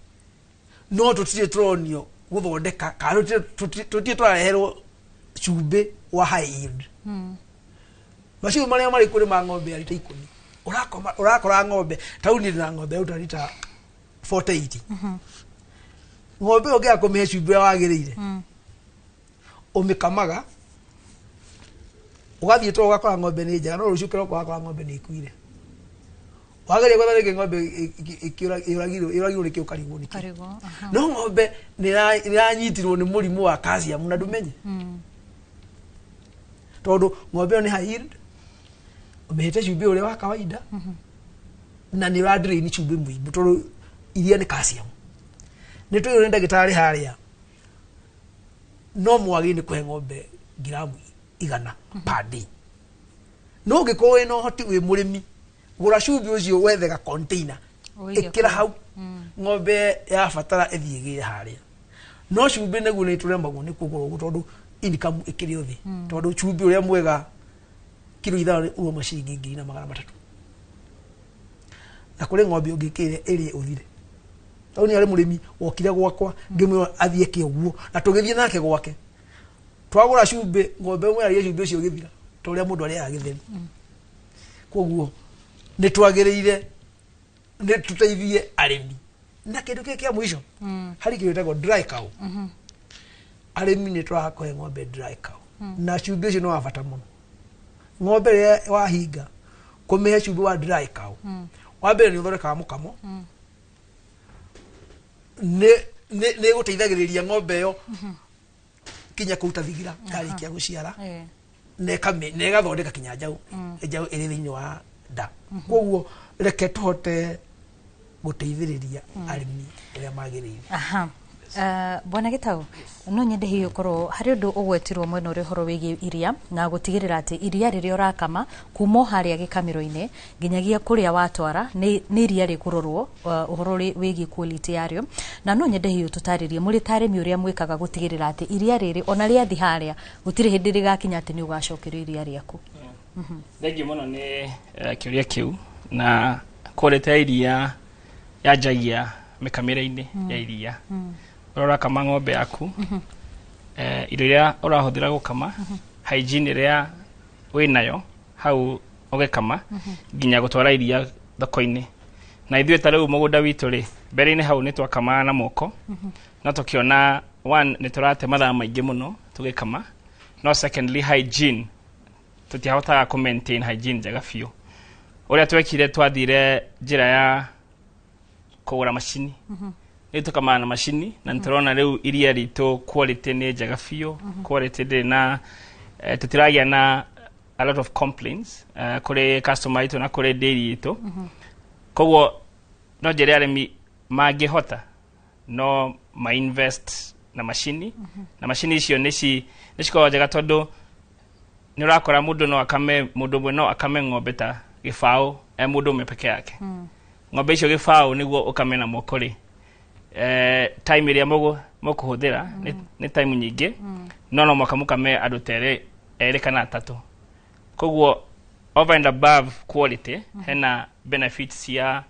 no tũtirĩ tũronio gũthondeka kana tũtirĩ tũrareherwo cumbĩ wa high yield macio marĩa marĩ kũrĩ ma ng'ombe ya lita 10 ũrakora ng'ombe tauni na ng'ombe ya lita 480 ng'ombe ũngĩaga kũmĩhe cumbĩ ũrĩa wagĩrĩire ũmĩkamaga ũgathiĩ toro ũgakora ng'ombe nĩ njega no rũciũ kĩroko ũgakora ng'ombe nĩ ikuire wageria gwetha rĩngĩ ng'ombe ĩragirwo nĩ kĩo karigwo nĩkĩ no ng'ombe nĩ ĩranyitirwo nĩ mũrimũ wa calcium na ndũmenye tondũ ng'ombe ĩyo nĩ high yield ũmĩhete cumbĩ ũrĩa wa kawaida na nĩ ũradraini cumbĩ mũingĩ tondũ iria nĩ calcium nĩ twĩrwo nĩ ndagĩtarĩ harĩa no mwagĩrĩire kũhe ng'ombe ngiramu 100 per day no ũngĩkorwo wĩna ũhoti wĩ mũrĩmi gũra cumbĩ ũcio wethega container ĩkĩra hau ng'ombe yabatara ĩthiĩ ĩgĩre harĩa no cumbĩ nĩguo nĩ tũremagwo nĩ kũgũra ũguo tondũ income ĩkĩrĩ thĩ tondũ cumbĩ ũrĩa mwega kilo 5 uma ciringi 2,300 na kũrĩ ng'ombe ũngĩkĩrĩa ĩrĩ ũthire au nĩ arĩ mũrĩmi wokire gwakwa ngĩmwe athiĩ kĩoguo na tũgĩthiĩ nake gwake twagũra cumbĩ ng'ombe ĩmwe yarĩ cumbĩ ũcio ũgĩthira ta ũrĩa mũndũ arĩaga gĩtheri koguo nĩ twagĩrĩire nĩ tũteithie arĩmi na kĩndũ kĩrĩa kĩa mũico harĩ kĩndũ gĩtagwo dry cow arĩmi nĩ tũrakũhe ng'ombe dry cow na cumbĩ ũcio nĩ wa bata mũno ng'ombe rĩrĩa wahinga kũmĩhe cumbĩ wa dry cow wa mbere nĩ ũthondekaga mũkamo nĩ gũteithagĩrĩria ng'ombe ĩyo kinya kũruta thigira yarĩkia gũciara na ĩgathondeka kinya njaũ ĩrĩ thĩinĩ wa nda koguo reke tũhote gũteithĩrĩria arĩmi ũrĩa magĩrĩire.
Bwana Gĩtaũ, no nyende hiyo korwo harĩ ũndũ ũgwetirwo mwena ũrĩa ũhoro wĩgiĩ iria na gũtigĩrĩra atĩ iria rĩrĩa ũrakama kuma harĩa gĩkamĩro-inĩ nginyagia kũrĩa watwara nĩ iria rĩkũrorwo ũhoro wĩgiĩ quality yarĩo, na no nyende hiyo tũtarĩrie mũrĩ ta arĩmi ũrĩa mwĩkaga gũtigĩrĩra atĩ iria rĩrĩ ona rĩathi harĩa gũtirĩ hĩndĩ rĩgakinya atĩ nĩ ũgacokerio iria rĩaku.
Thengiũ mũno nĩ kĩũria kĩu na quality ya iria yanjagia mĩkamĩre-inĩ ya iria ũrakama ng'ombe yaku irio iria ũrahũthĩra gũkama hygiene ĩrĩa wĩnayo hau ũgĩkama nginya gũtwara iria thoko-inĩ na ithuĩ ta rĩu mũgũnda witũ rĩ mbere-inĩ hau nĩ twakamaga na moko no tũkĩona one nĩ tũrate mathaa maingĩ mũno tũgĩkama no secondly hygiene tũtiahotaga kũ maintain hygiene njega biũ ũrĩa twekire twathire njĩra ya kũgũra macini nĩ tũkamaga na macini na nĩtũrona rĩu iria ritũ quality nĩ njega biũ quality ndĩ na tũtiragĩa na a lot of complaints kũrĩ customer itũ na kũrĩ dairy itũ koguo no njĩre arĩmi mangĩhota no ma invest na macini na macini icio nĩ cikoragwo njega tondũ nĩ ũrakora mũndũ no akame mũndũ ũmwe no akame ng'ombe ta gĩbaũ mũndũ ũmwe peke yake ng'ombe icio gĩbaũ nĩguo ũkame na moko rĩ time ĩrĩa mũkũhũthĩra nĩ time nyingĩ no mwaka mũkame andũ erĩ kana atatũ koguo over and above quality hena benefits ya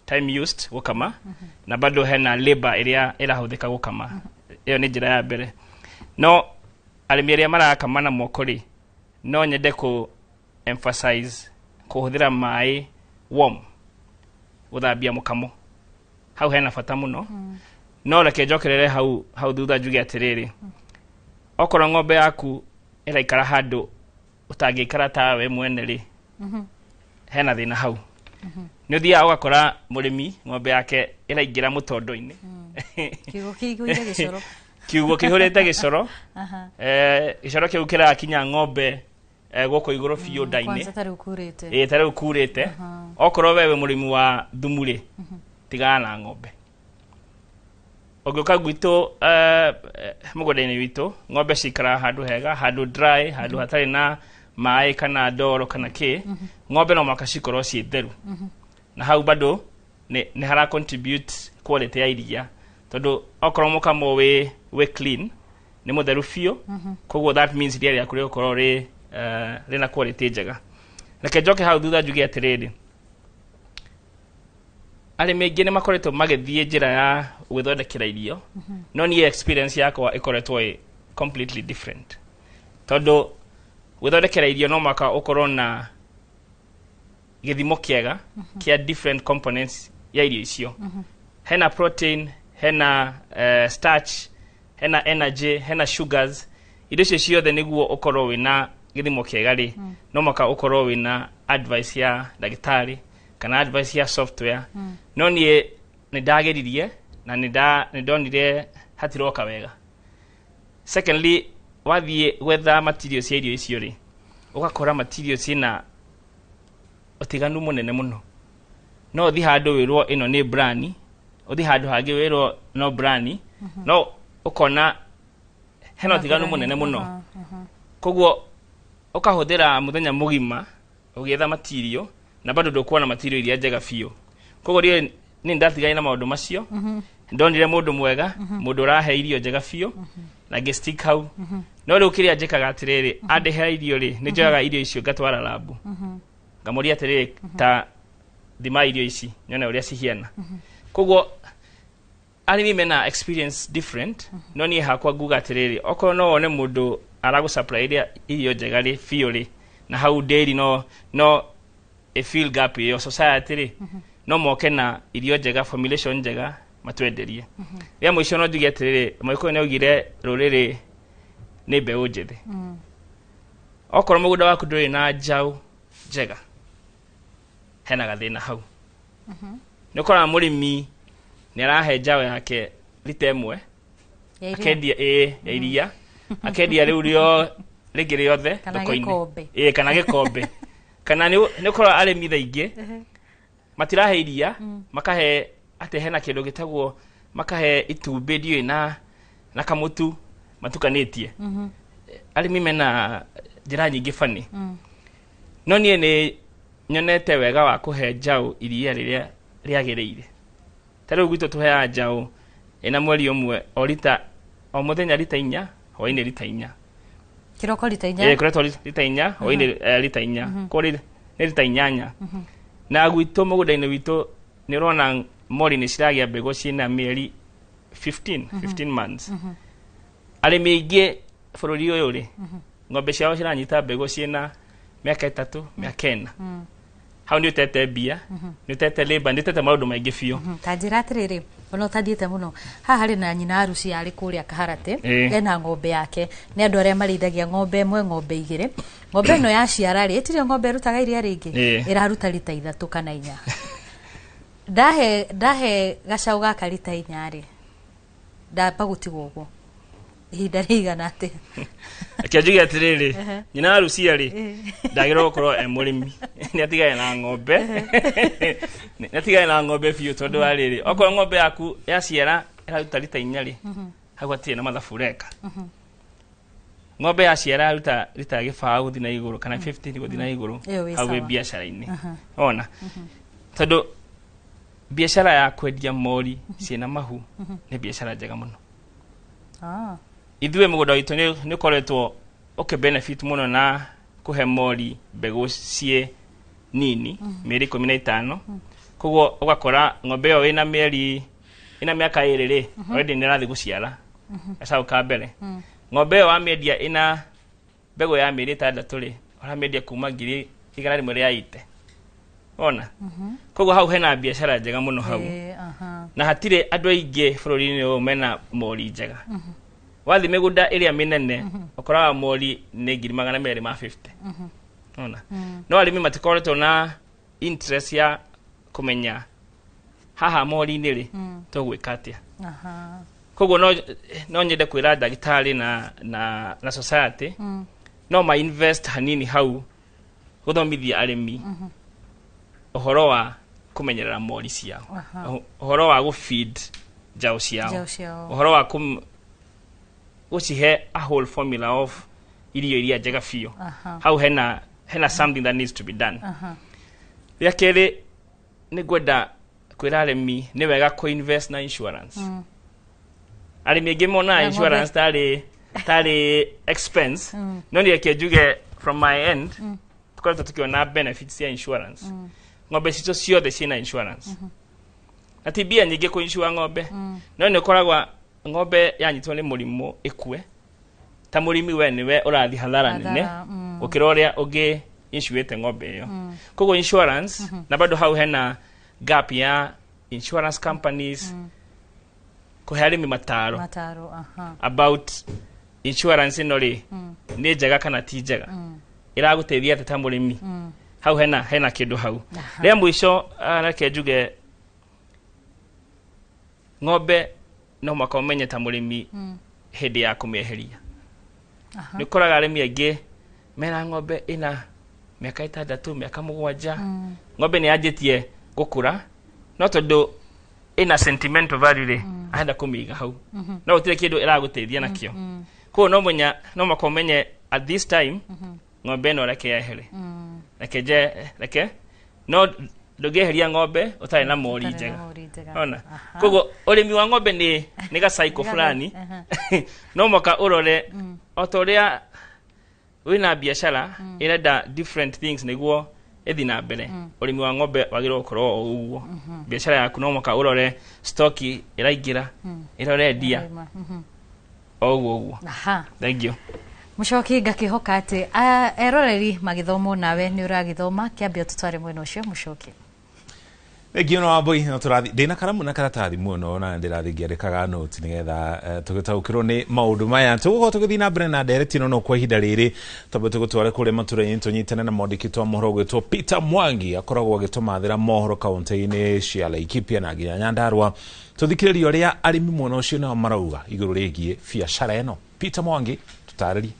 time used gũkama na bado hena labor ĩrĩa ĩrahũthĩka gũkama ĩyo nĩ njĩra ya mbere no arĩmi arĩa marakama na moko rĩ no nyende kũ emphasize kũhũthĩra maĩ warm gũthambia mũkamo hau hena bata mũno no reke njokerere hau thutha njuge atĩrĩrĩ okorwo ng'ombe yaku ĩraikara handũ ũtangĩikara ta we mwene rĩ hena thĩna hau nĩ ũthiaga ũgakora mũrĩmi ng'ombe yake ĩraingĩra mũtondo-inĩ kiugo kĩihũrĩte gĩcoro gĩcoro kĩu kĩrakinya ng'ombe gũkũ igũrũ biũ nda-inĩ tarĩu kurĩte okorwo wewe mũrĩmi wa thumu rĩ tigana na ng'ombe ũngĩũka gwitũ mũgũnda-inĩ witũ ng'ombe cikaraga handũ hega handũ dry handũ hatarĩ na maĩ kana ndoro kana kĩ ng'ombe no mũhaka cikorwo ciĩ theru na hau bado nĩ hara contribute quality ya iria tondũ okorwo mũkamo wĩ clean nĩ mũtheru biũ koguo that means iria rĩaku rĩgũkorwo rĩna quality njega reke njoke hau thutha njuge atĩrĩrĩ arĩmi aingĩ nĩ makoretwo magĩthiĩ njĩra ya gwĩthondekera irio no niĩ experience yakwa ĩkoretwo completely different tondũ gwĩthondekera irio no mũhaka ũkorwo na gĩthimo kĩega kĩa different components ya irio icio hena protein hena starch hena energy hena sugars irio icio ciothe nĩguo ũkorwo wĩna gĩthimo kĩega rĩ no mũhaka ũkorwo wĩna advice ya ndagĩtarĩ kana advice ya software no niĩ nĩ ndageririe na nĩ ndonire hatiroka wega secondly wathiĩ gwetha materials cia irio icio rĩ ũgakora materials ciĩna ũtiganu mũnene mũno no ũthi handũ wĩrwo ĩno nĩ brand ũthi handũ hangĩ wĩrwo no brand no ũkona hena ũtiganu mũnene mũno koguo ũkahũthĩra mũthenya mũgima ũgĩetha material na bado ndũkuona material iria njega biũ koguo nĩ ndatigaine na maũndũ macio ndonire mũndũ mwega mũndũ ũrahe irio njega biũ na ngĩstick hau no rĩu kĩrĩa njĩkaga atĩrĩrĩ andĩhe irio rĩ nĩ njoyaga irio icio ngatwara labu ngamũria atĩrĩrĩ ta thima irio ici nyone ũrĩa cihiana koguo arĩmi mena experience different no niĩ hakwa nguga atĩrĩrĩ okorwo no wone mũndũ aragũsupply irio njega rĩ biũ rĩ na hau dairy no a fill gap yo society rĩ no moke na irio njega formulation njega matwenderie ya mwisho no njuge atiriri Moiko ne ugire ruriri ni mbeũ njĩthĩ okorwo mũgũnda waku ndũrĩ na njaũ njega hena gathĩna hau nĩ ũkoraga mũrĩmi nĩ arahe njaũ yake rita ĩmwe akendia ya iria akendia rĩu rĩo rĩngĩ rĩothe thoko-inĩ kana gĩkombe kana nĩ ũkoraga arĩmi thaingĩ matirahe iria makahe atĩ hena kĩndũ gĩtagwo makahe itumbĩ ndiũĩ na kamũtu matukanĩtie arĩmi mena njĩra nyingĩ bani no niĩ nĩ nyonete wega wa kũhe njaũ iria rĩrĩa rĩagĩrĩire ta rĩu gwitũ tũheaga njaũ ĩna mweri ũmwe o mũthenya rita 4 hwaĩ-inĩ rita 4
kĩroko rita 4
kũretwo rita 4 hwaĩ-inĩ rita 4 kũrĩ nĩ rita 8 na gwitũ mũgũnda-inĩ witũ nĩ ũrona mori nĩ ciragĩa mbegũ ciĩna mĩeri 15 months arĩmi aingĩ bũrũri ũyũ rĩ ng'ombe ciao ciranyita mbegũ ciĩna mĩaka 3 mĩaka 4 hau nĩ ũtete mbia nĩ ũtete labor nĩ ũtete maũndũ maingĩ biũ
ta njĩra atĩrĩrĩ ona ũtathiĩte mũno haha harĩ na nyina haruci arĩ kũrĩa Kaharate ena ng'ombe yake nĩ andũ arĩa marĩithagia ng'ombe ĩmwe ng'ombe igĩrĩ ng'ombe ĩno yaciara rĩ ĩtirĩ ng'ombe ĩrutaga iria rĩingĩ ĩraruta rita 3 kana 4 ndahe gacaũ gaka rita 4 rĩ ndamba gũtigwo ũguo ihinda rĩigana atĩa
kĩanjuge atĩrĩrĩ nyina wa Lucia rĩ ndagĩrĩirwo gũkorwo mũrĩmi nĩ atigane na ng'ombe nĩ atigane na ng'ombe biũ tondũ wa rĩrĩ okorwo ng'ombe yaku yaciara ĩraruta rita 4 rĩ hau hatirĩ na mathabu ũreka ng'ombe yaciara ĩraruta rita gĩbaũ gũthiĩ na igũrũ kana 50 gũthiĩ na igũrũ hau wĩ biacara-inĩ ona tondũ biacara ya kwendia mori ciĩna mahu nĩ biacara njega mũno ithuĩ mũgũnda witũ nĩ ũkoretwo benefit mũno na kũhe mori mbegũ ciĩ nini mĩeri 15 koguo ũgakora ng'ombe ĩyo ĩna mĩaka 2 rĩ already nĩ ĩrathiĩ gũciara gacaũ ka mbere ng'ombe ĩyo wamĩendia ĩna mbegũ ya mĩeri 6 rĩ ũramĩendia kuma 100 rĩa ite ona koguo hau hena biacara njega mũno hau na hatirĩ andũ aingĩ bũrũri-inĩ ũyũ mena mori njega wathi mĩgũnda ĩrĩa mĩnene ũkoraga mori nĩ 250 ona no arĩmi matikoretwo na interest ya kũmenya haha mori-inĩ rĩ tũgwĩka atĩa koguo no nyende kwĩra ndagĩtarĩ na society no ma invest hanini hau gũthomithia arĩmi ũhoro wa kũmenyerera mori ciao ũhoro wa gũfeed njaũ ciao ũhoro wa gũcihe a whole formula of irio iria njega biũ hau hena something that needs to be done rĩa kerĩ nĩ ngwenda kwĩra arĩmi nĩ wega kũ-invest na insurance arĩmi aingĩ monaga insurance tarĩ expense no nĩ reke njuge from my end tũkoretwo tũkĩona benefits ya insurance ng'ombe citũ ciothe ciĩna insurance na ti mbia nyingĩ kũ-insure ng'ombe no nĩ ũkoragwa ng'ombe yanyitwo nĩ mũrimũ ĩkue ta mũrĩmi we nĩwe ũrathiĩ hathara nene gũkĩra ũrĩa ũngĩ insurĩte ng'ombe ĩyo koguo insurance na bado hau hena gap ya insurance companies kũhe arĩmi mataro about insurance ĩno rĩ nĩ njega kana ti njega ĩragũteithia atĩ ta mũrĩmi hau hena kĩndũ hau rĩa mũico reke njuge ng'ombe no mwaka ũmenye ta mũrĩmi hĩndĩ ya kũmĩeheria nĩ ũkoraga arĩmi aingĩ mena ng'ombe ĩna mĩaka 6 mĩaka 7 ng'ombe nĩ yanjĩtie gũkũra no tondũ ĩna sentimental value rĩ arenda kũmĩiga hau no gũtirĩ kĩndũ ĩragũteithia nakĩo koguo no mwaka ũmenye at this time ng'ombe ĩno reke yehere reke no ndũngĩeheria ng'ombe ũtarĩ na mori njega ona koguo ũrĩmi wa ng'ombe nĩ gacaiko fulani no mwaka ũrore o ta ũrĩa wĩna biacara ĩrenda different things nĩguo ĩthiĩ na mbere ũrĩmi wa ng'ombe wagĩrĩirwo gũkorwo o ũguo biacara yaku no mwaka ũrore stock ĩraingĩra ĩrore ndia o ũguo thank you
Mũcoki ngakĩhoka atĩ eroreri magĩthomwo nawe nĩ ũragĩthoma kĩambia tũtware mwena ũcio Mũcoki
Egio no aboi no turathi ndina karamu na karatathi muno na ndirathi ngiandikaga notes nigetha tugitaukirwo ni maundu maya tuguko tugithina mbere na direct no kwa ihinda riri tobe tugutware kure matura-ini tunyitane na mwandiki wa mohoro gwitwo Peter Mwangi akoragwo agitumathira mohoro kaunti-ini cia Laikipia na nginya Nyandarua tuthikiririe uria arimi mwena ucio nao marauga iguru rigie biacara eno. Peter Mwangi tutaririe.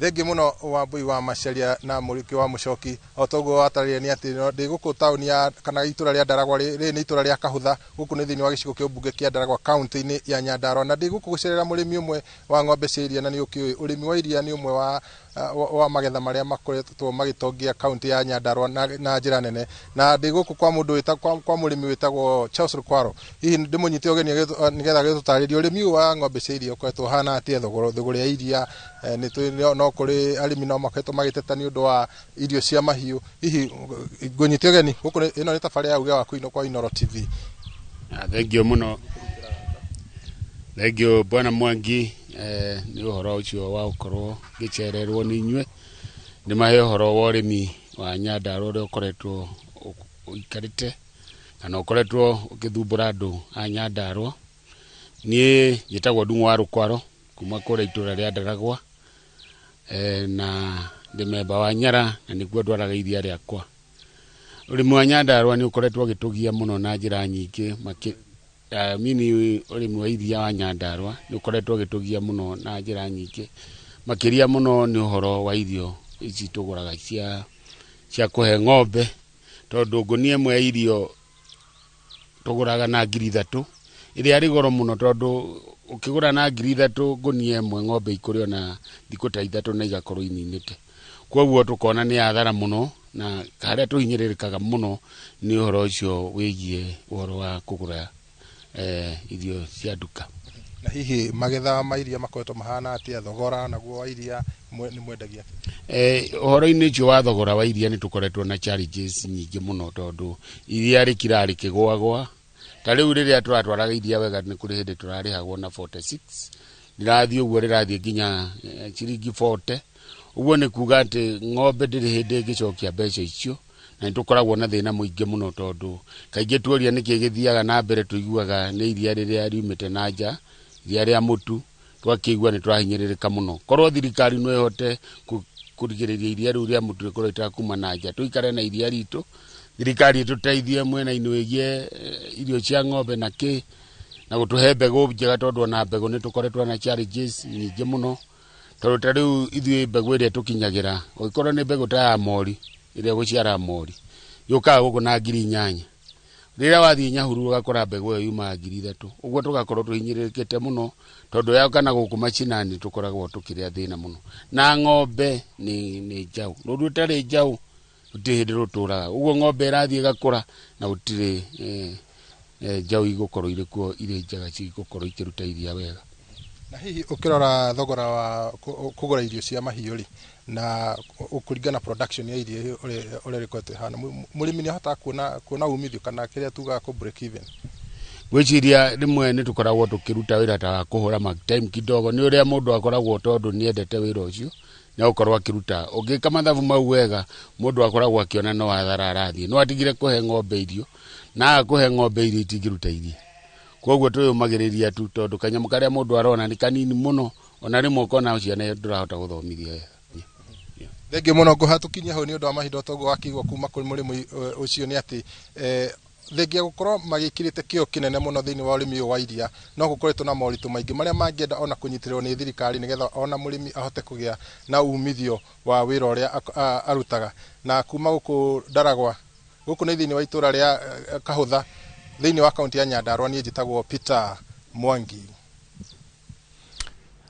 Thengi muno wa mbui wa macaria na muriki wa mucoki otoguo watarire ni ati ndi guku tauni ya kana itura ria Ndaragwa ri ni itura ria Kahutha guku ni thini wa gicigo kia mbunge kia Ndaragwa county-ini ya Nyandarua na ndi guku gucerera murimi umwe wa ng'ombe cia iria na ni ukiui urimi wa iria ni umwe wa magetha maria makoretwo magitongia county ya Nyandarua na njira nene na ndi guku kwa mundu wita kwa murimi witagwo Charles Rukwaro hihi ndimunyite ogeni nigetha gitutaririe urimi wa ng'ombe cia iria ukoretwo hana atia thogora ya iria no kuri arimi no makoretwo magiteta ni undu wa irio cia mahiu hihi ngunyite ogeni guku ino ni tabari ya uge waku ino kwa Inoro TV.
Thank you muno. Thank you Bwana Mwangi ni uhoro ucio wa ukorwo gicererwo ni inywe ni mahe uhoro wa urimi wa Nyandarua uri ukoretwo uikarite kana ukoretwo ukithumbura andu a Nyandarua ni njitagwo Ndung'u wa Rukwaro kuma kure itura ria Ndaragwa na ndi memba wa Nyara na niguo ndwaraga iria riakwa. Urimi wa Nyandarua ni ukoretwo gitugia muno na njira nyingi mini urimi wa iria wa Nyandarua ni ukoretwo gitugia muno na njira nyingi makiria muno ni uhoro wa irio ici tuguraga cia kuhe ng'ombe tondu ngunia imwe irio tuguraga na 3,000 iria ari goro muno tondu ukigura na 3,000 ngunia imwe ng'ombe ikurio na thiku ta 3 na igakorwo ininite kwoguo tukona ni athara muno na haria tuhinyiririkaga muno ni uhoro ucio wigie uhoro wa kugura irio cia duka.
Na hihi magetha ma iria makoretwo mahana atia thogora naguo wa iria ni mwendagia
uhoro-ini ucio wa thogora wa iria ni tukoretwo na challenges nyingi muno tondu iria rikirari kigwagwa ta riu riria turatwaraga iria wega ni kuri hindi turarihagwo na 46 nirathie uguo rirathie nginya ciringi 40 uguo ni kuga ati ng'ombe ndiri hindi gicokia mbeca icio na nitukoragwo na thina muingi muno tondu kaingi tuoria niki githiaga na mbere tuiguaga ni iria riria riumite na nja iria ria mutu twakigua ni turahinyiririka muno korwo thirikari no ihote kurigiriria iria riu ria mutu rikorwo kuma na nja tuikare na iria ritu thirikari tuteithie mwena-ini wigie irio cia ng'ombe na gutuhe mbegu njega tondu na mbegu ni tukoretwo na challenges nyingi muno tondu ta riu ithuĩ mbegu iria tukinyagira ugikorwo ni mbegu ta ya mori iria guciara mori yukaga guku na 8,000 riria wathie Nyahururu ugakora mbegu iyo yuma 3,000 uguo tugakorwo tuhinyiririkite muno tondu ya kana guku macinani tukoragwo tukiria thina muno na ng'ombe ni njau rundu tari njau uti hindi ruturaga uguo ng'ombe irathie gakura na utire njau igukorwo irikuo iri njaga cigukorwo ikiruta iria wega.
Na hihi ukirora thogora wa kugura irio cia mahiu ri na ukuringana production ya irio uri rikote hana murimi ni hota kuona umithio kana kiria tuga ku break even
gwiciria rimwe ni tukoragwo tukiruta wira ta kuhura mag time kidogo ni uria mundu akoragwo tondu ni endete wira ucio ni ukorwo akiruta ungika mathabu mau wega mundu akoragwo akiona no athara arathie no atigire kuhe ng'ombe irio na kuhe ng'ombe irio itingiruta irio kwoguo tuyumagiriria tu tondu kanyamu karia mundu arona ni kanini muno ona rimwe ukona ciana ndurahota guthomithia wega.
Thengi muno nguhatukinya ho ni undu wa mahinda togo wakigwa kuma kuri murimi ucio ni ati thengi gukorwo magikirite kio kinene muno thiini wa urimi wa iria no gukoretwo na moritu maingi maria mangienda ona kunyitirwo ni thirikari nigetha ona murimi ahote kugia na umithio wa wira uria arutaga na kuma guku Ndaragwa guku ni thiini wa itura ria Kahutha thiini wa kaunti ya Nyandarua ni njitagwo Peter Mwangi.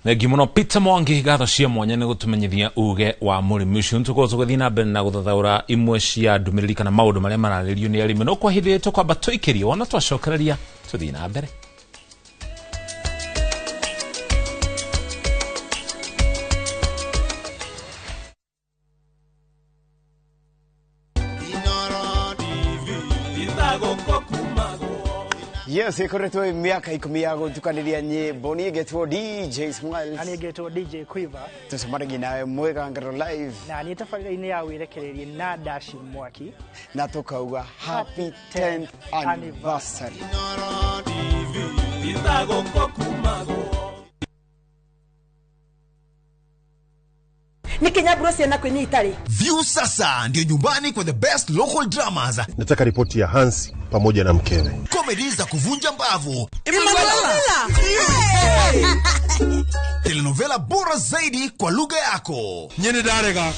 Thengi muno Peter Mwangi gatho cia mwanya ni gutumenyithia uge wa murimi ucio ntuko tugathii na mbere na guthathaura imwe cia ndumiriri kana maundu maria mararirio ni arimi no kwa hindi tukwamba tuikirie ona twacokereria tuthii na mbere.
Yes, ikoretwo miaka 10 ya gutukaniria nyimbo ni getwo DJ Smiles.
Ani getwo DJ Quiver.
Tucemaragi nawe Mwega Ngaro Live.
Na ni tabarĩra-inĩ ya wirekereria na Dashi Mwaki.
Na tukauga happy 10th anniversary.
Ni Kenya Bruce na kwenye Itali.
View sasa ndio nyumbani kwa the best local dramas.
Nataka ripoti ya Hansi pamoja na mkewe.
Comedy za kuvunja mbavu. Telenovela bora zaidi kwa lugha yako.
Nyene darega.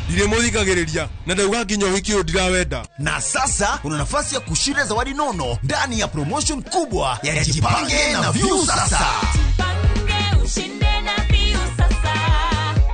Ndiremuthikagiriria na ndauga nginya hikio ndirawenda.
Na sasa una nafasi ya kushinda zawadi nono ndani ya promotion kubwa ya Jipange na View sasa.
Jipange ushinde na View sasa.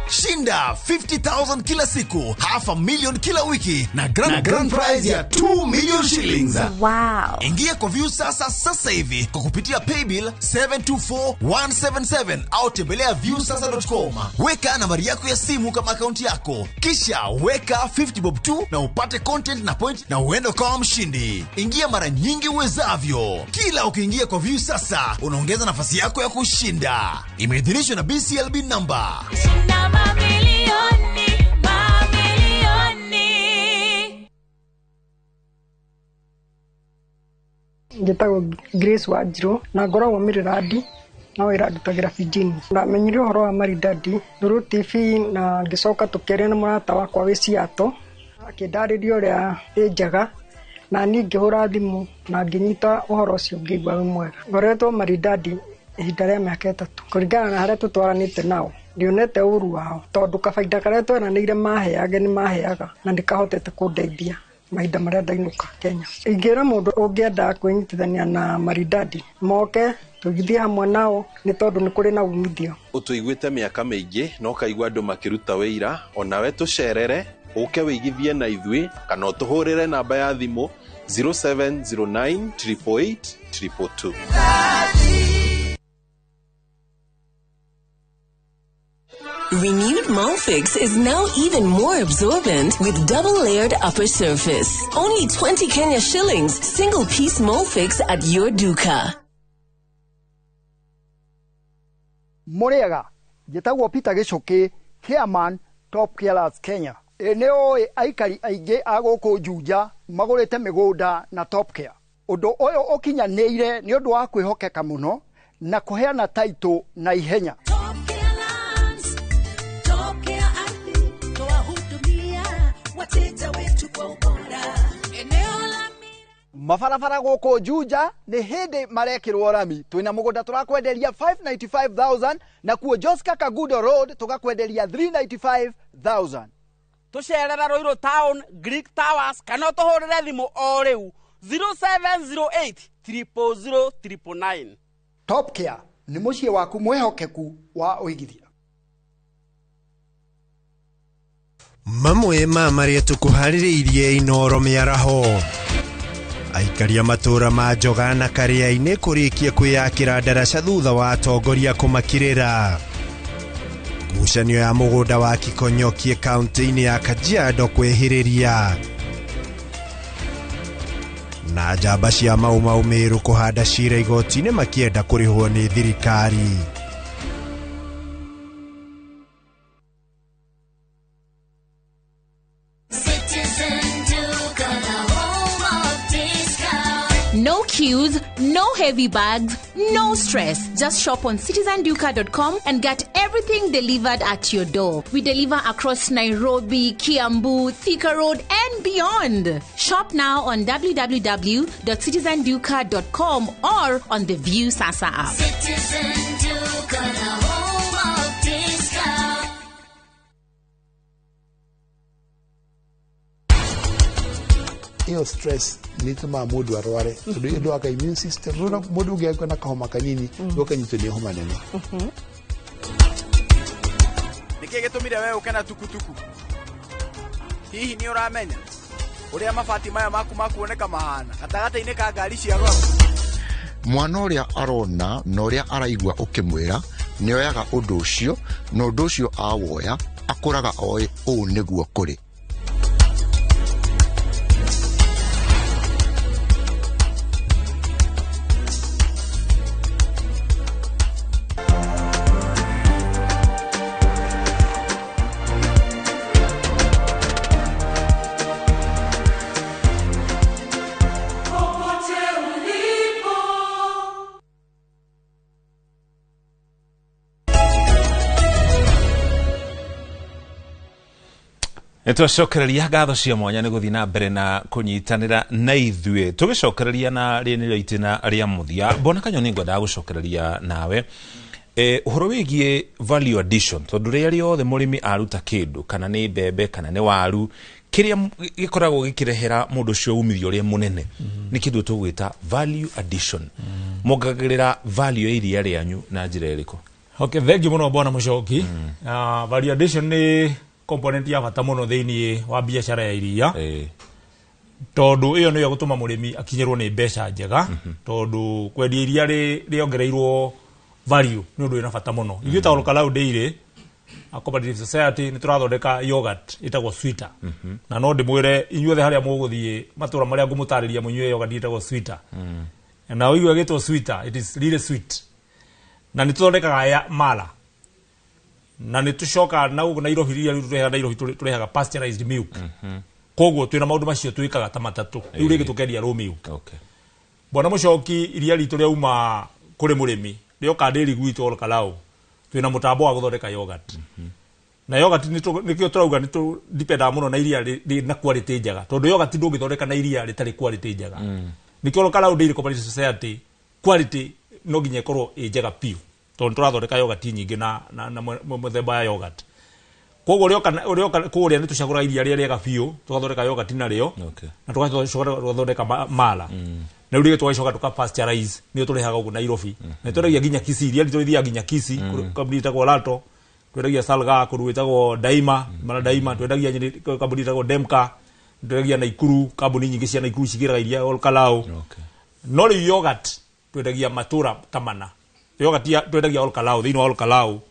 Shinda 50,000 kila siku, $500,000 kila wiki na grand prize ya 2 million shillings.
Wow.
Ingia kwa View sasa hivi kwa kupitia paybill 724177 au tembelea viewsasa.com. Weka nambari yako ya simu kama akaunti yako, kisha weka 50 bob tu na upate content na point na uende kwa mshindi. Ingia mara nyingi uwezavyo. Kila ukiingia kwa View sasa unaongeza nafasi yako ya kushinda. Imeidhinishwa na BCLB number.
Shinda mamilioni.
Njĩtagwo Grace Wanjiru na ngoragwo Miradi na wĩra ndutagira Fijini. Ndamenyire ũhoro wa Maridadi Nuru TV na ngĩcoka tũkĩaria na mũrata wakwa wĩ Siato akĩndarĩria ũrĩa ĩ njega na niĩ ngĩhũra thimũ na ngĩnyita ũhoro ũcio ngĩigua wĩ mwega. Ngoretwo Maridadi ihinda rĩa mĩaka 3 kũringana na harĩa tũtwaranĩte nao. Ndionete ũru wao tondũ kabaida karĩa tweranĩire maheage nĩ maheaga na ndikahotete kũndeithia mahinda marĩa ndainuka Kenya. Ingĩra mũndũ ũngĩenda kwĩnyitithania na Maridadi moke tũgithie hamwe nao nĩ tondũ nĩ kũrĩ na umithio.
Ũtũiguĩte mĩaka mĩingĩ no kaigua andũ makĩruta wĩira, onawe tũcerere ũke wĩigithie na ithuĩ kana ũtũhũrĩre namba ya thimũ 0709 888 222.
Renewed Molfix is now even more absorbent with double-layered upper surface. Only 20 Kenya shillings, single-piece Molfix at your duka.
Muriega, njĩtagwo Peter Gichuki, Chairman Top Carers Kenya. Nĩ aikari aingĩ a gũkũ Juja magũrĩte mĩgũnda na Top Care. Ũndũ ũyũ ũkinyanĩire nĩ ũndũ wa kwĩhokeka mũno na kũheana taitũ na ihenya. Mabarabara gũkũ Juja nĩ hĩndĩ marekĩrwo rami. Twĩna mũgũnda tũrakwenderia 595,000 na kuo Joska Kagudo Road tũgakwenderia 395,000.
Tũcerera Ruiru Town, Greek Towers kana tũhũrĩre thimũ o rĩu 0708 000 999.
Top Care nĩ mũciĩ waku mwĩhokeku wa ũigithia.
Mamwe ma marĩa tũkũharĩrĩirie Inooro mĩaraho. Aikaria matũra ma Njoga na Karĩa-inĩ kũrĩkia kwĩyakĩra ndaraca thutha wa atongoria kũmakirĩra. Ngucanio ya mũgũnda wa Kikonyokie kaunti-inĩ ya Kajiado kwĩhĩrĩria. Na njamba cia Mau Mau Meru kũhanda cira igoti-inĩ makĩenda kũrĩhwo nĩ thirikari.
No queues, no heavy bags, no stress. Just shop on citizenduka.com and get everything delivered at your door. We deliver across Nairobi, Kiambu, Thika Road and beyond. Shop now on www.citizenduka.com or on the View Sasa app.
Citizen Duka, the home of discount.
Iyo stress nituma mundu arware tondu ndu aka immune system rona mundu ngeko na kahoma kanini ndokanyitwo ni homa nene.
Niki gitumire we ukena tukutuku hihi ni uramenya uria mabati maya maku makuoneka mahana gatagata-ini ka ngari cia goro.
Mwana uria arona na uria araigua ukimwira ni oyaga undu ucio na undu ucio awoya akuraga oe uu niguo kuri.
Nitwacokereria ngatho cia mwanya ni guthii na mbere na kunyitanira na ithuĩ tugicokereria na rĩnĩrĩo itina rĩa muthia. Bona Kanyoni ngwendaga gucokereria nawe uhoro wigie value addition, tondu rĩrĩa rĩothe mũrĩmi aruta kĩndũ kana nĩ mbembe kana nĩ waru, kĩrĩa gĩkoragwo gĩkĩrehera mũndũ ũcio umithio ũrĩa mũnene nĩ kĩndũ tũgwĩta value addition. Mongagĩrĩra value ya iria rĩanyu na njĩra ĩrĩkũ?
Okay, thank you muno Bwana Muchoki. Value addition ni component ya bata muno thĩinĩ wa biacara ya iria. Tondu iyo niyo gutuma mũrĩmi akinyĩrwo nĩ mbeca njega, tondu kwendia iria rĩongereirwo value ni undu wina bata muno. Ithuĩ ta Olkalau Dairy a Cooperative Society ni turathondeka yogurt itagwo sweeter. Na no ndimwire inyuothe haria mũgũthiĩ matura maria ngũmũtarĩria mũnyue yogurt itagwo sweeter. Na ũigua gĩtwo sweeter, it is really sweet. Na ni tuthondekaga ya mala. Na ni tucoka na ugu Nairobi iria tureha Nairobi turehaga pasteurized milk. Koguo twina maundu macio twikaga ta matatu. Riu rĩngĩ tukendia raw milk. Okay. Bwana Muchoki iria ritu rĩauma kũrĩ mũrĩmi. Rĩoka ndĩri gwitũ Olkalau. Twina mũtambo wa guthondeka yogurt. Na yogurt nikio turauga ni tu dependa muno na iria na quality njega. Tondu yogurt ndũngĩthondeka na iria rĩtarĩ quality njega. Nikio Olkalau Dairy Cooperative Society quality no nginya ikorwo njega piu. Tondu turathondeka yogurt nyingĩ na mũthemba ya yogurt. Koguo rĩoka kũrĩa nĩ tucagũra iria rĩrĩa rĩega piu, tugathondeka yogurt narĩo. Okay. Na tugathondeka mala. Na rĩu twacoka tuka pasteurize nĩ tũrehaga ũguo Nairobi. Na tũrendagia nginya Kisii, iria tũrendagia nginya Kisii, kambuni itagwo Lato, twendagia Salga, kũndũ gwĩtagwo Daima, mana Daima, twendagia kambuni itagwo Demka, twendagia Naikuru, kambuni nyingĩ cia Naikuru cigĩraga iria Olkalau. Okay. No rĩu yogurt twendagia matura tamana. Yogurt twendagia Olkalau, thĩinĩ wa Olkalau,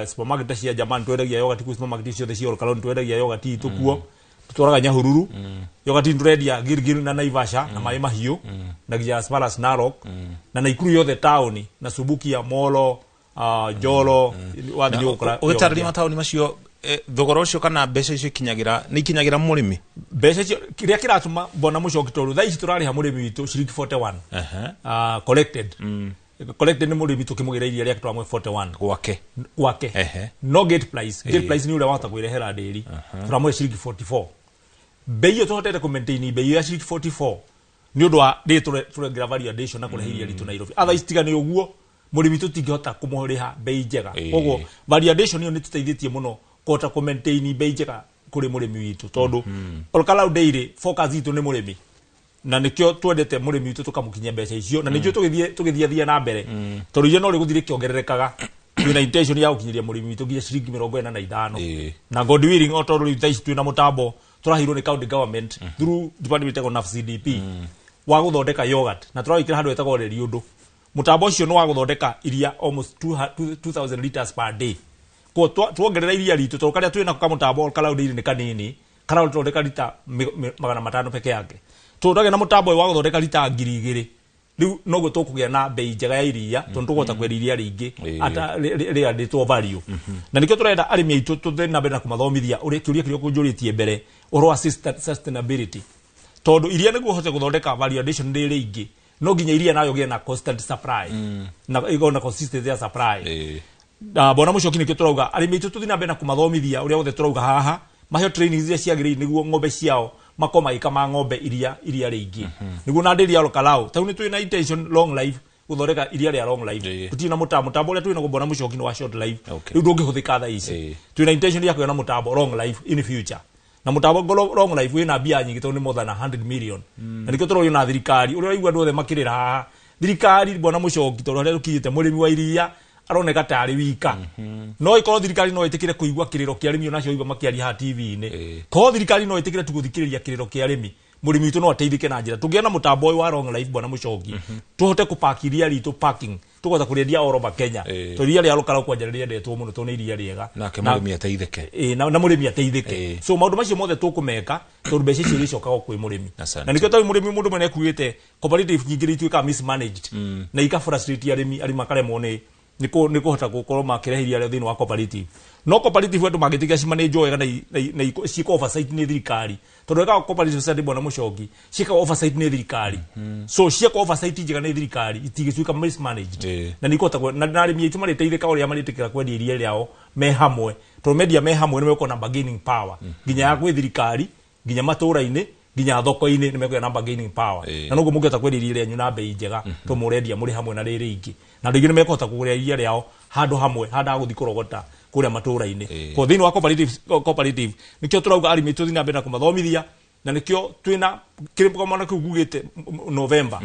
supermarket cia Jaman twendagia yogurt ku supermarket ciothe cia Olkalau twendagia yogurt itukuo. Tutwaraga Nyahururu. Yogurt twendagia Gilgil na Naivasha na Mai Mahiũ na nginya Sparrows Narok na Naikuru yothe taoni na Subukia, Molo, Jolo, wathi nĩ ũgũkora.
Ũgĩtarĩria mataũni macio thogora ũcio kana mbeca icio ikinyagira nĩ ikinyagira mũrĩmi?
Mbeca icio kĩrĩa kĩratũma Bwana Muchoki tondũ thaa ici tũrarĩha mũrĩmi witũ ciringi 41 collected. Collected ni mũrĩmi tukĩmũgĩra iria rĩake twa 41 gwake. No gate price. Gate price ni ũrĩa wahota kwĩrehera ndĩri. Turamũhe ciringi 44. Bei iyo tũhotete kũmaintain bei ya ciringi 44 ni ũndũ wa tũrengera value addition na kũrehe iria ritũ Nairobi. Otherwise tigane ũguo mũrĩmi tũtingĩhota kũmũrĩha bei njega. Koguo value addition iyo nĩ tũteithĩtie mũno kũhota kũmaintain bei njega kũrĩ mũrĩmi witũ tondu Olkalau Dairy focus itũ nĩ mũrĩmi. Na nikio twendete mũrĩmi witũ tukamũkinyia mbeca icio na nĩkĩo tũgĩthia na mbere tondu iria no rĩgũthire kĩongererekaga. Twina intention ya gũkinyĩria mũrĩmi witũ nginya ciringi 45 na God willing o tondu rĩu taici twina mũtambo turahirwo ni county government through department of NAFCDP wa guthondeka yogurt na turawikira handu etagwo Reriũndũ. Mũtambo ũcio no wa guthondeka iria almost 2000 liters per day. Ko tuongerera iria ritũ tondu karia twina ka mũtambo Olkalau Dairy ni kanini kana tuthondeka lita 500 peke yake. Tũrage na mũtambo wa guthondeka lita 2000. Riu noguo tũkũgĩa na bei njega ya iria tondu tũkũhota kwendia iria rĩingĩ ata rĩrĩa rĩtwo value. Na nikio tũrenda arĩmi aitũ tũthiĩ na mbere na kũmathomithia ũrĩa kĩũria kĩrĩa kũnjũrĩtie mbere ũhoro wa sustainability. Tondu iria nĩguo ũhote gũthondeka value addition rĩngĩ no nginya iria nayo gĩe na constant supply na ĩgĩe na consistency ya supply. Bwana Muchoki nikio tũrauga arĩmi aitũ tũthiĩ na mbere na kũmathomithia ũrĩa wothe tũrauga haha maheo training iria ciagĩrĩire nĩguo ng'ombe ciao makoma ikama ng'ombe iria rĩingĩ. Nĩguo na ndĩri ya Olkalau tau nĩ twĩna intention long life guthondeka iria rĩa long life. Tutina mũtambo ũrĩa twĩna Bwana Muchoki no wa short life. Rĩu ndũngĩhũthĩka thaa ici. Twĩna intention ya kũgĩa na mũtambo long life in future. Na mũtambo long life wĩna mbia nyingĩ tondũ nĩ more than 100 million. Na nĩkĩo tũrorio na thirikari ũrĩa waigua andũ othe makĩrĩra haha. Thirikari Bwana Muchoki tondũ harĩa tũkinyĩte mũrĩmi wa iria aroneka tarĩ wika. No ikorwo thirikari no ĩtĩkĩre kũigua kĩrĩro kĩa arĩmi onacio igua makĩaria ha TV-inĩ. Ko thirikari no ĩtĩkĩre tu gũthikĩrĩria kĩrĩro kĩa arĩmi. Mũrĩmi witũ no ateithĩke na njĩra. Tũngĩona na mũtambo ũyũ wa long life Bwana Muchoki. Tũhote kũpaki iria ritũ parking. Tũkota kũrĩendia all over Kenya. Tondũ iria rĩa Olkalau kwanja rĩendetwo mũno tondũ nĩ iria rĩega.
Nake mũrĩmi ateithĩke.
Na mũrĩmi ateithĩke. So maũndũ macio mothe tũkũmeka tondũ mbeca icio icokaga kwĩ mũrĩmi. Na nĩkĩo tondũ mũrĩmi mũndũ mwene ekuĩte cooperative nyingĩ ituĩka mismanaged. Na ikafrustrate arĩmi makaremwo nĩ kũhota gũkorwo makĩrehe iria thĩinĩ wa cooperative. No cooperative wetu mangĩtiga cimanage wega na ciĩko oversight nĩ thirikari. Tondu eka cooperative society Bwana Muchoki ciĩka oversight nĩ thirikari. So ciĩka oversight njega nĩ thirikari itingĩtuĩka mismanaged. Na nĩkũhota na arĩmi aitũ marĩteithĩka ũrĩa marĩtĩkĩra kwendia iria rĩao me hamwe to media me hamwe nĩ mekona bargaining power nginya ya gwĩ thirikari nginya matũra-inĩ nginya thoko-inĩ nĩ mekona number gaining power na noguo mũngĩhota kwendia iria rĩanyu na bei njega to mũrendia mũrĩ hamwe na rĩrĩ ingĩ na andũ aingĩ nĩ mekũhota kũgũra iria rĩao handũ hamwe handa gũthiĩ kũrogota kũrĩa matũra-inĩ ko thĩinĩ wa cooperative nĩkĩo tũrauga arĩmi tũthiĩ na mbere na kũmathomithia na nĩkĩo twĩna kĩrĩmana kĩu gugĩte November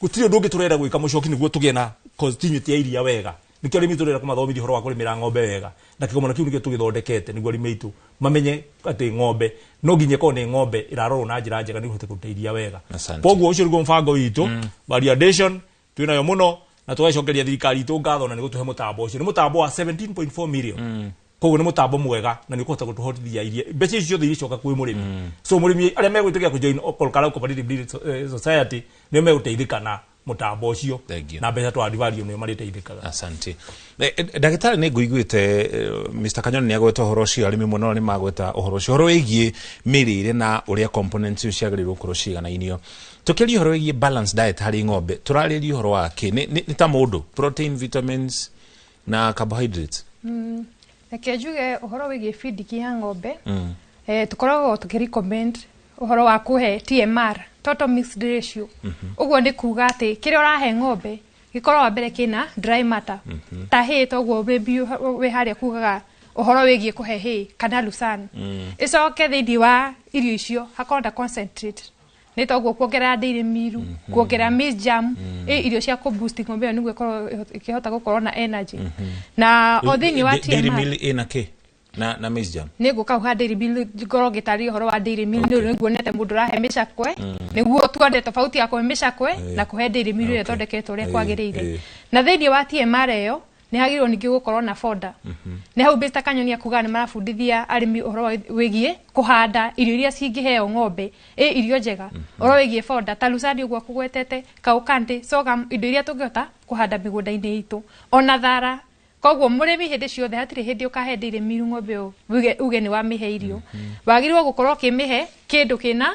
gũtirĩ ũndũ ũngĩ tũrenda gwĩka mũcoki nĩguo tũgĩe na continuity ya iria wega nĩkĩo arĩmi tũrenda kũmathomithia ũhoro wa kũrĩmĩra ng'ombe wega na kĩgomano kĩu nĩkĩo tũgĩthondekete nĩguo arĩmi aitũ mamenye atĩ ng'ombe no nginya korwo nĩ ng'ombe ĩrarorwo na njĩra njega nĩguo kũruta iria wega koguo ũcio nĩguo mũbango witũ validation twĩnayo mũno na tũgacokeria thirikari itũ ngatho na nĩgũtũhe mũtambo ũcio nĩ mũtambo wa 17.4 million koguo nĩ mũtambo mwega na nĩ kũhota gũtũhotithia iria mbeca icio ciothe icoka kwĩ mũrĩmi so mũrĩmi arĩa megwĩtĩkia kũjoin Olkalau Cooperative Society nĩ megũteithĩka na mũtambo ũcio na mbeca twa advalue nĩ marĩteithĩkaga
asante ndagĩtarĩ nĩ ngũiguĩte Mr Kanyoni nĩ agweta ũhoro ũcio arĩmi mũno nĩ magweta ũhoro ũcio ũhoro wĩgiĩ mĩrĩre na ũrĩa components ciagĩrĩirwo gũkorwo ciganainio tũkĩria ũhoro wĩgiĩ balance diet harĩ ng'ombe tũrarĩria ũhoro wake nĩ ta mũndũ protein vitamins na carbohydrates
reke njuge ũhoro wĩgiĩ feeding ya ng'ombe tũkoragwo tũkĩrecommend ũhoro wa kũhe TMR total mixed ratio ũguo nĩ kuga atĩ kĩrĩa ũrahe ng'ombe gĩkorwo wa mbere kĩna dry matter ta hay toguo wĩ harĩa kugaga ũhoro wĩgiĩ kũhe hay kana lucerne ĩcoke thĩinĩ wa irio icio hakorwo na concentrate nĩ toguo kuongerera dairy meal kuongerera maize germ irio cia kuboost ng'ombe ĩyo nĩguo ĩkorwo ĩkĩhota gũkorwo na energy na o thĩinĩ wa TMR
dairy meal ĩna kĩ na maize germ
nĩguo kau ha dairy meal ngoro gĩtarĩ ũhoro wa dairy meal nĩguo nete mũndũ rahe mĩcakwe nĩguo tuone tofauti ya kũhe mĩcakwe na kũhe dairy meal ĩrĩa thondeketwo ũrĩa kwagĩrĩire na thĩinĩ wa TMR ĩyo nĩ hagĩrĩirwo ningĩ gũkorwo na foda nĩ hau Mr Kanyoni akuga nĩ marabundithia arĩmi ũhoro wĩgiĩ kũhanda irio iria cingĩheo ng'ombe irio njega ũhoro wĩgiĩ foda ta lucerne ũguo kũgwetete kaukande sorghum indo iria tũngĩhota kũhanda mĩgũnda-inĩ itũ ona thara koguo mũrĩmi hĩndĩ ciothe hatirĩ hĩndĩ ũkahe dairy meal ng'ombe uge nĩ wamĩhe irio wagĩrĩirwo gũkorwo kĩmĩhe kĩndũ kĩna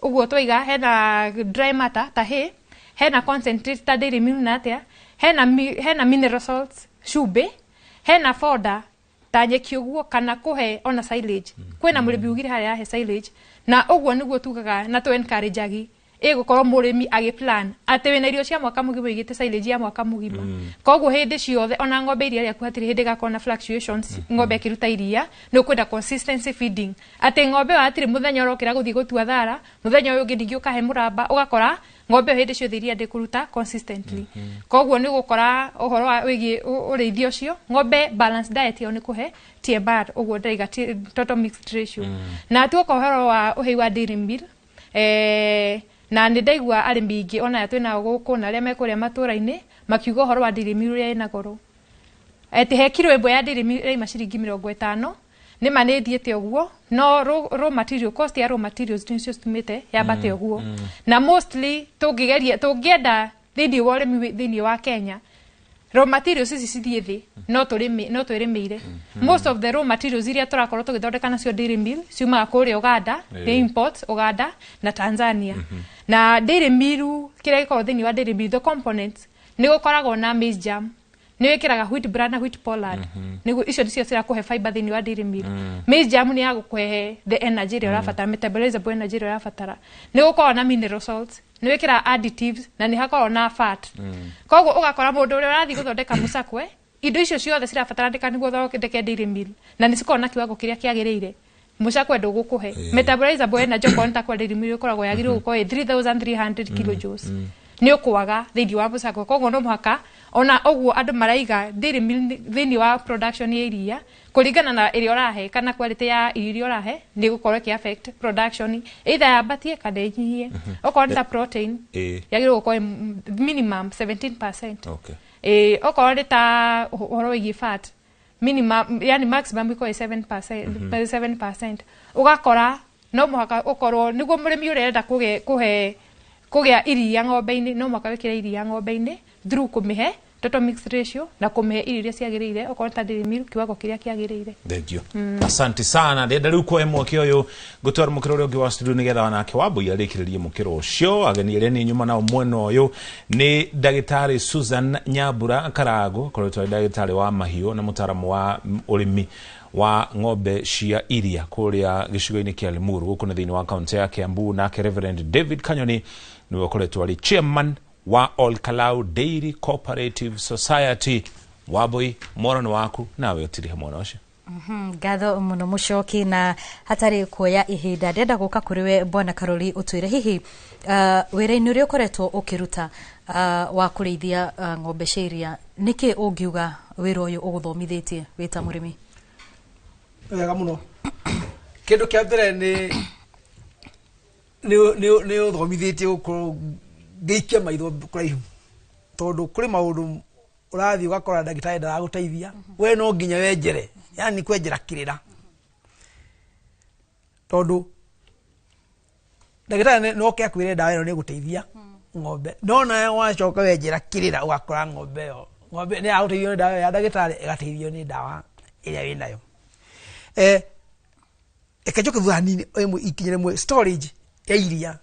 ũguo twaiga hena dry matter ta hay hena concentrate ta dairy meal na atĩa hena mineral salts cumbĩ hena foda ta nyeki ũguo kana kũhe ona silage kwĩna mũrĩmi ugire harĩa yahe silage na ũguo nĩguo tugaga na to encourage agi gũkorwo mũrĩmi agĩplan atĩ wĩna irio cia mwaka mũgima igĩte silage ya mwaka mũgima koguo hĩndĩ ciothe ona ng'ombe iria yaku hatirĩ hĩndĩ gakorwo na fluctuations ng'ombe ĩkĩruta iria nĩ ũkwenda consistency feeding atĩ ng'ombe hatirĩ mũthenya ũrokĩra gũthiĩ gũtua thara mũthenya ũyũ ũngĩ ningĩ ũkahe mũramba ũgakora ng'ombe hĩndĩ ciothe iria ndĩkũruta consistently koguo nĩ gũkora ũhoro wa wĩgiĩ ũrĩithia ũcio ng'ombe balance diet yao nĩ kũhe TMR ũguo ndaiga total mixed ratio na tuoka ũhoro wa ũhei wa dairy meal na nĩ ndaigua arĩmi ingĩ ona twĩnao gũkũ na arĩa mekũrĩa matũra-inĩ makiuga ũhoro wa dairy meal ũrĩa ĩna goro atĩ he kiro ĩmwe ya dairy meal ĩraima ciringi 50 nĩma nĩ ĩthiĩte ũguo no raw material cost ya raw materials nĩcio citumĩte yambate ũguo na mostly tũngĩenda thĩinĩ wa ũrĩmi thĩinĩ wa Kenya raw materials ici cithiĩ thĩ no twĩrĩmĩire most of the raw materials iria tũrakorwo tũgĩthondeka nacio dairy meal ciumaga kũrĩa Uganda nĩ imports Uganda na Tanzania na dairy meal kĩrĩa gĩkoragwo thĩinĩ wa dairy meal the components nĩ gũkoragwo na maize germ nĩ wĩkĩraga wheat bran na wheat pollard nĩguo icio nĩcio cirakũhe fiber thĩinĩ wa dairy meal maize germ nĩ ya gũkũhe the energy ĩrĩa ũrabatara metabolizable energy ĩrĩa ũrabatara nĩ gũkoragwo na mineral salts nĩ wĩkĩra additives na nĩ hakoragwo na fat koguo ũgakora mũndũ ũrĩa ũrathiĩ gũthondeka mũcakwe indo icio ciothe cirabataranĩka nĩguo thondeke dairy meal na nĩ cikoragwo na kiwango kĩrĩa kĩagĩrĩire mũcakwe ndũgũkũhe metabolizable energy okorwo nĩ ta kwa dairy meal ũkoragwo yagĩrĩirwo gũkorwo 3300 kilojoules nĩ ũkwaga thĩinĩ wa mũcakwe koguo no mũhaka ona ũguo andũ maraiga dairy meal thĩinĩ wa production ya iria kũringana na ĩrĩa ũrahe kana quality ya irio ũrahe nĩ gũkorwo ĩkĩ affect production either yambatie kana ĩnyihie okorwo nĩ ta protein yagĩrĩirwo gũkorwo minimum 17% okorwo nĩ ta ũhoro wĩgiĩ fat minimum yani maximum ĩkorwo 7% ũgakora no mũhaka ũkorwo nĩguo mũrĩmi ũrĩa enda kũgĩa iria ng'ombe-inĩ no mũhaka wĩkĩre iria ng'ombe-inĩ through kũmĩhe total mix ratio na kũmĩhe irio iria ciagĩrĩire okorwo ta dairy meal kiwango kĩrĩa kĩagĩrĩire.
Thank you. Asante sana. Ndenda rĩu kwa mweke ũyũ gũtwara mũkĩro ũrĩa ũngĩ wa studio nĩgetha wanake Wambui arĩkĩrĩrie mũkĩro ũcio. Ageni arĩa nĩ nyuma nao mwena ũyũ nĩ ndagĩtarĩ Susan Nyambura Karago, koretwo ndagĩtarĩ wa mahiũ na mũtaaramu wa ũrĩmi wa ng'ombe cia iria kũrĩa gĩcigo-inĩ kĩa Limuru gũkũ nĩ thĩinĩ wa kaunti ya Kiambu. Nake Reverend David Kanyoni niwe ũkoretwo arĩ chairman wa Ol Kalou Dairy Cooperative Society. Wambui, moro nĩ waku nawe ũtirihe mwana ũcio.
Ngatho mũno Mũchoki, na hatarĩ kuoya ihinda ndenda gũka kũrĩ we Bwana Karoli ũtwĩre hihi wĩra-inĩ ũrĩa ũkoretwo ũkĩruta wa kũrĩithia ng'ombe cia iria, nĩkĩ ũngiuga wĩra ũyũ ũgũthomithĩtie wĩ ta mũrĩmi?
Wega mũno. Kĩndũ kĩa mbere nĩ ũthomithĩtie gũkorwo ngĩikia maitho kũraihu, tondũ kũrĩ maũndũ ũrathiĩ ũgakora ndagĩtarĩ ndaragũteithia, we no nginya wenjere, yani kwenjera kĩrĩra, tondũ ndagĩtarĩ no akwĩre ndawa ĩno nĩ gũteithia ng'ombe, no nawe wacoka wenjera kĩrĩra ũgakora ng'ombe ĩyo nĩ yagũteithio nĩ ndawa ya ndagĩtarĩ ĩgateithio nĩ ndawa ĩrĩa wĩ nayo. Eka njoke thutha hanini ikinya rĩmwe storage ya iria.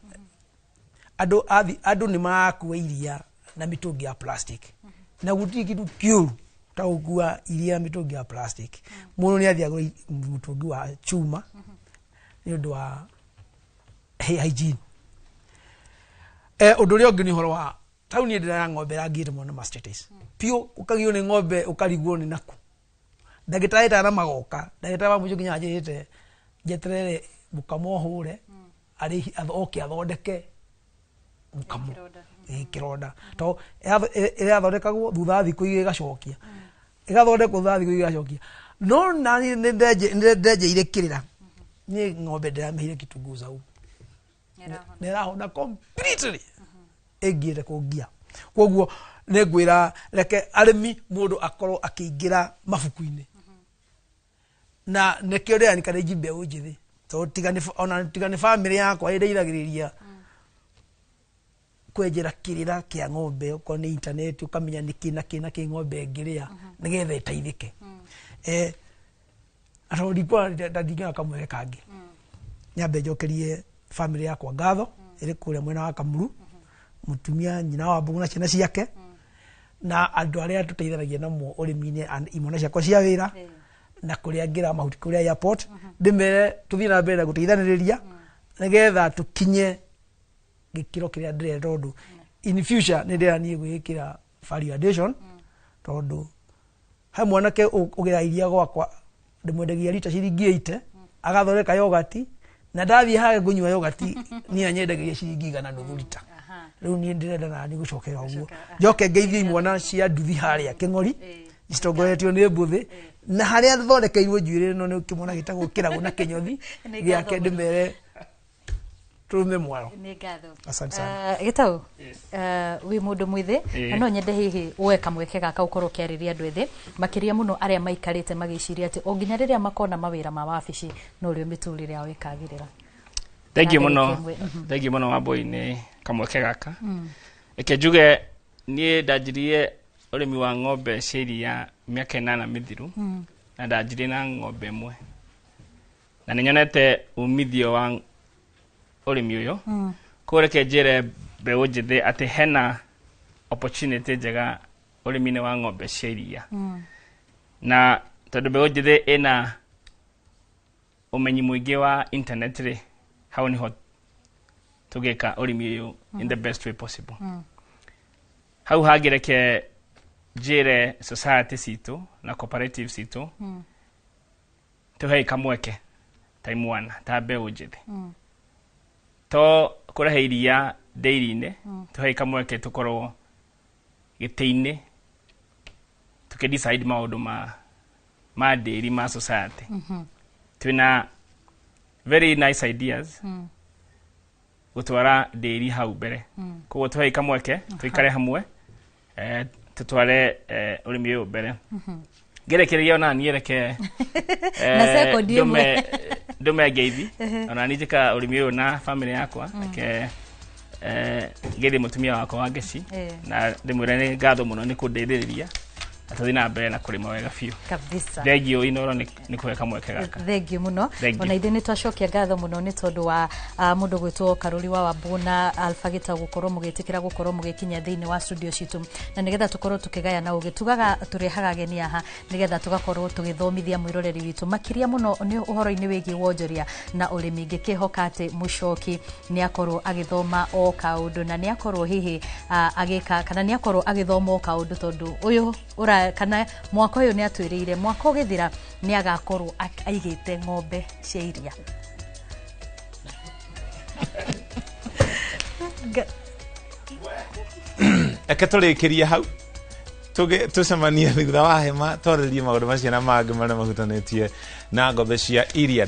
Andũ nĩ marakua iria na mĩtũngi ya plastic, na gũtirĩ kĩndũ kĩũru ta gũkua iria mĩtũngi ya plastic. Mũndũ nĩ athiĩ agũra mũtũngi wa chuma nĩ ũndũ wa hygiene. Ũndũ ũrĩa ũngĩ nĩ ũhoro wa tauni ndĩra ya ng'ombe rangiĩte mũno mastitis piũ, ũkagio nĩ ng'ombe ũkarigwo nĩ naku. Ndagĩtarĩ tana magoka, ndagĩtarĩ wa mũico nginya anjĩrĩte njeterere mũkamo hũre oke athondeke mũkamo kĩronda, to ĩrathondekagwo thutha thikũ igĩrĩ ĩgacokia, ĩgathondekwo thutha thikũ igĩrĩ ĩgacokia. No nani nĩ ndenjeire kĩrĩra, niĩ ng'ombe ndĩramĩhire kitungu zau, nĩ ĩrahona completely ĩngĩte kũngia. Koguo nĩ ngwĩra reke arĩmi mũndũ akorwo akĩingĩra mabuku-inĩ, na nĩkĩo ndĩranikana inji mbeũ njĩthĩ, tondũ tiga nĩ bamĩrĩ yakwa ĩndeithagĩrĩria kwenjera kĩrĩra kĩa ng'ombe, okorwo nĩ intaneti ũkamenya nĩkĩ na kĩ ng'ombe ĩngĩrĩa nĩgetha ĩteithĩke. Atondũ ndingĩaga kamweke kangĩ, nyambe njokerie bamĩrĩ yakwa ngatho ĩrĩ kũrĩa mwena wa Kamuru, mũtumia nyina wa Mbũgũ na ciana ciake, na andũ arĩa tũteithanagia namo ũrĩmi-inĩ, imwana ciakwa cia wĩra, na kũrĩa ngĩra mahuti kũrĩa airport, ndĩmere tũthiĩ na mbere na gũteithanĩrĩria nĩgetha tũkinye gĩkĩro kĩrĩa ndĩrenda, tondũ in future nĩ ndĩraniĩ gwĩkĩra value addition, tondũ he mwanake ũgĩra iria gwakwa ndĩmwendagia lita ciringi 80 agathondeka yogati, na ndathiĩ harĩa ngũnyua yogati niĩ anyendagĩria ciringi 100 lita. Rĩu niĩ ndĩrenda nani gũcokera ũguo, njoke ngeithie imwana cia nduthi harĩa Kĩng'ori citongoretio nĩ mbũthĩ, na harĩa thondekeirwo njuĩrĩ ĩno nĩ kĩmwana gĩtagwo kĩragũ na kĩnyothi gĩake, ndĩmere tũrume mwaro. Asante sana.
Gĩtaũ wĩ mũndũ mwĩthĩ, na no nyende hihi woe kamweke gaka ũkorwo ũkĩarĩria andũ ethĩ makĩria mũno arĩa maikarĩte magĩciria atĩ o nginya rĩrĩa makona mawĩra ma wabici no rĩo mĩtũrĩre yao ĩkagĩrĩra.
Thengi mũno Wambui nĩ kamweke gaka. Eke njuge niĩ ndanjirie ũrĩmi wa ng'ombe cia iria mĩaka 8 mĩthiru, na ndanjirie na ng'ombe ĩmwe, na nĩ nyonete umithio wa ũrĩmi ũyũ. Koguo reke njĩre mbeũ njĩthĩ atĩ hena opportunity njega ũrĩmi-inĩ wa ng'ombe cia iria, na tondũ mbeũ njĩthĩ ĩna ũmenyi mũingĩ wa internet rĩ, hau niho tũgĩka ũrĩmi ũyũ in the best way possible. Hau hangĩ reke njĩre society citũ na cooperative citũ tũhei kamweke ta imwana ta mbeũ njĩthĩ, to kũrehe iria dairy-inĩ, tũhei kamweke tũkorwo gĩtĩ-inĩ tukidecide maũndũ ma dairy ma society. Twina very nice ideas gutwara dairy hau mbere, koguo tũhei kamweke tuikare hamwe tutware ũrĩmi ũyũ mbere. Gerekereria ona niereke ndume ngeithi ona nijika ũrĩmi ũyũ na family yakwa ke ngethi mutumia wakwa wa Ngeci na ndimwire ni ngatho muno ni kundeithĩrĩria atathi na mbere na kurima wega biũ
kabisa.
Thengio Inoro ni kuweka mweke gaka.
Thengio muno. Ona ithe ni twacokia ngatho muno ni tondu wa mundu gwitwo Karoli wa Wambuna Alpha Gita gukorwo mugitikira gukorwo mugikinya thiini wa studio citu na nigetha tukorwo tukigaya na ugitugaga turehaga ageni aha nigetha tugakorwo tugithomithia mwiroreri witu makiria muno ni uhoro-ini wigi wonjoria na urimi ngikihoka ati Muchoki ni akorwo agithoma o kaundu na ni akorwo hihi agika kana ni akorwo agithoma o kaundu tondu uyu kana mwaka uyu ni atwirire mwaka ugithira ni agakorwo aigite ng'ombe cia iria.
Eke turikiria hau tucemanie thutha wa hema twarĩrie maũndũ macio na mangĩ marĩa mahutanitie na ng'ombe cia iria.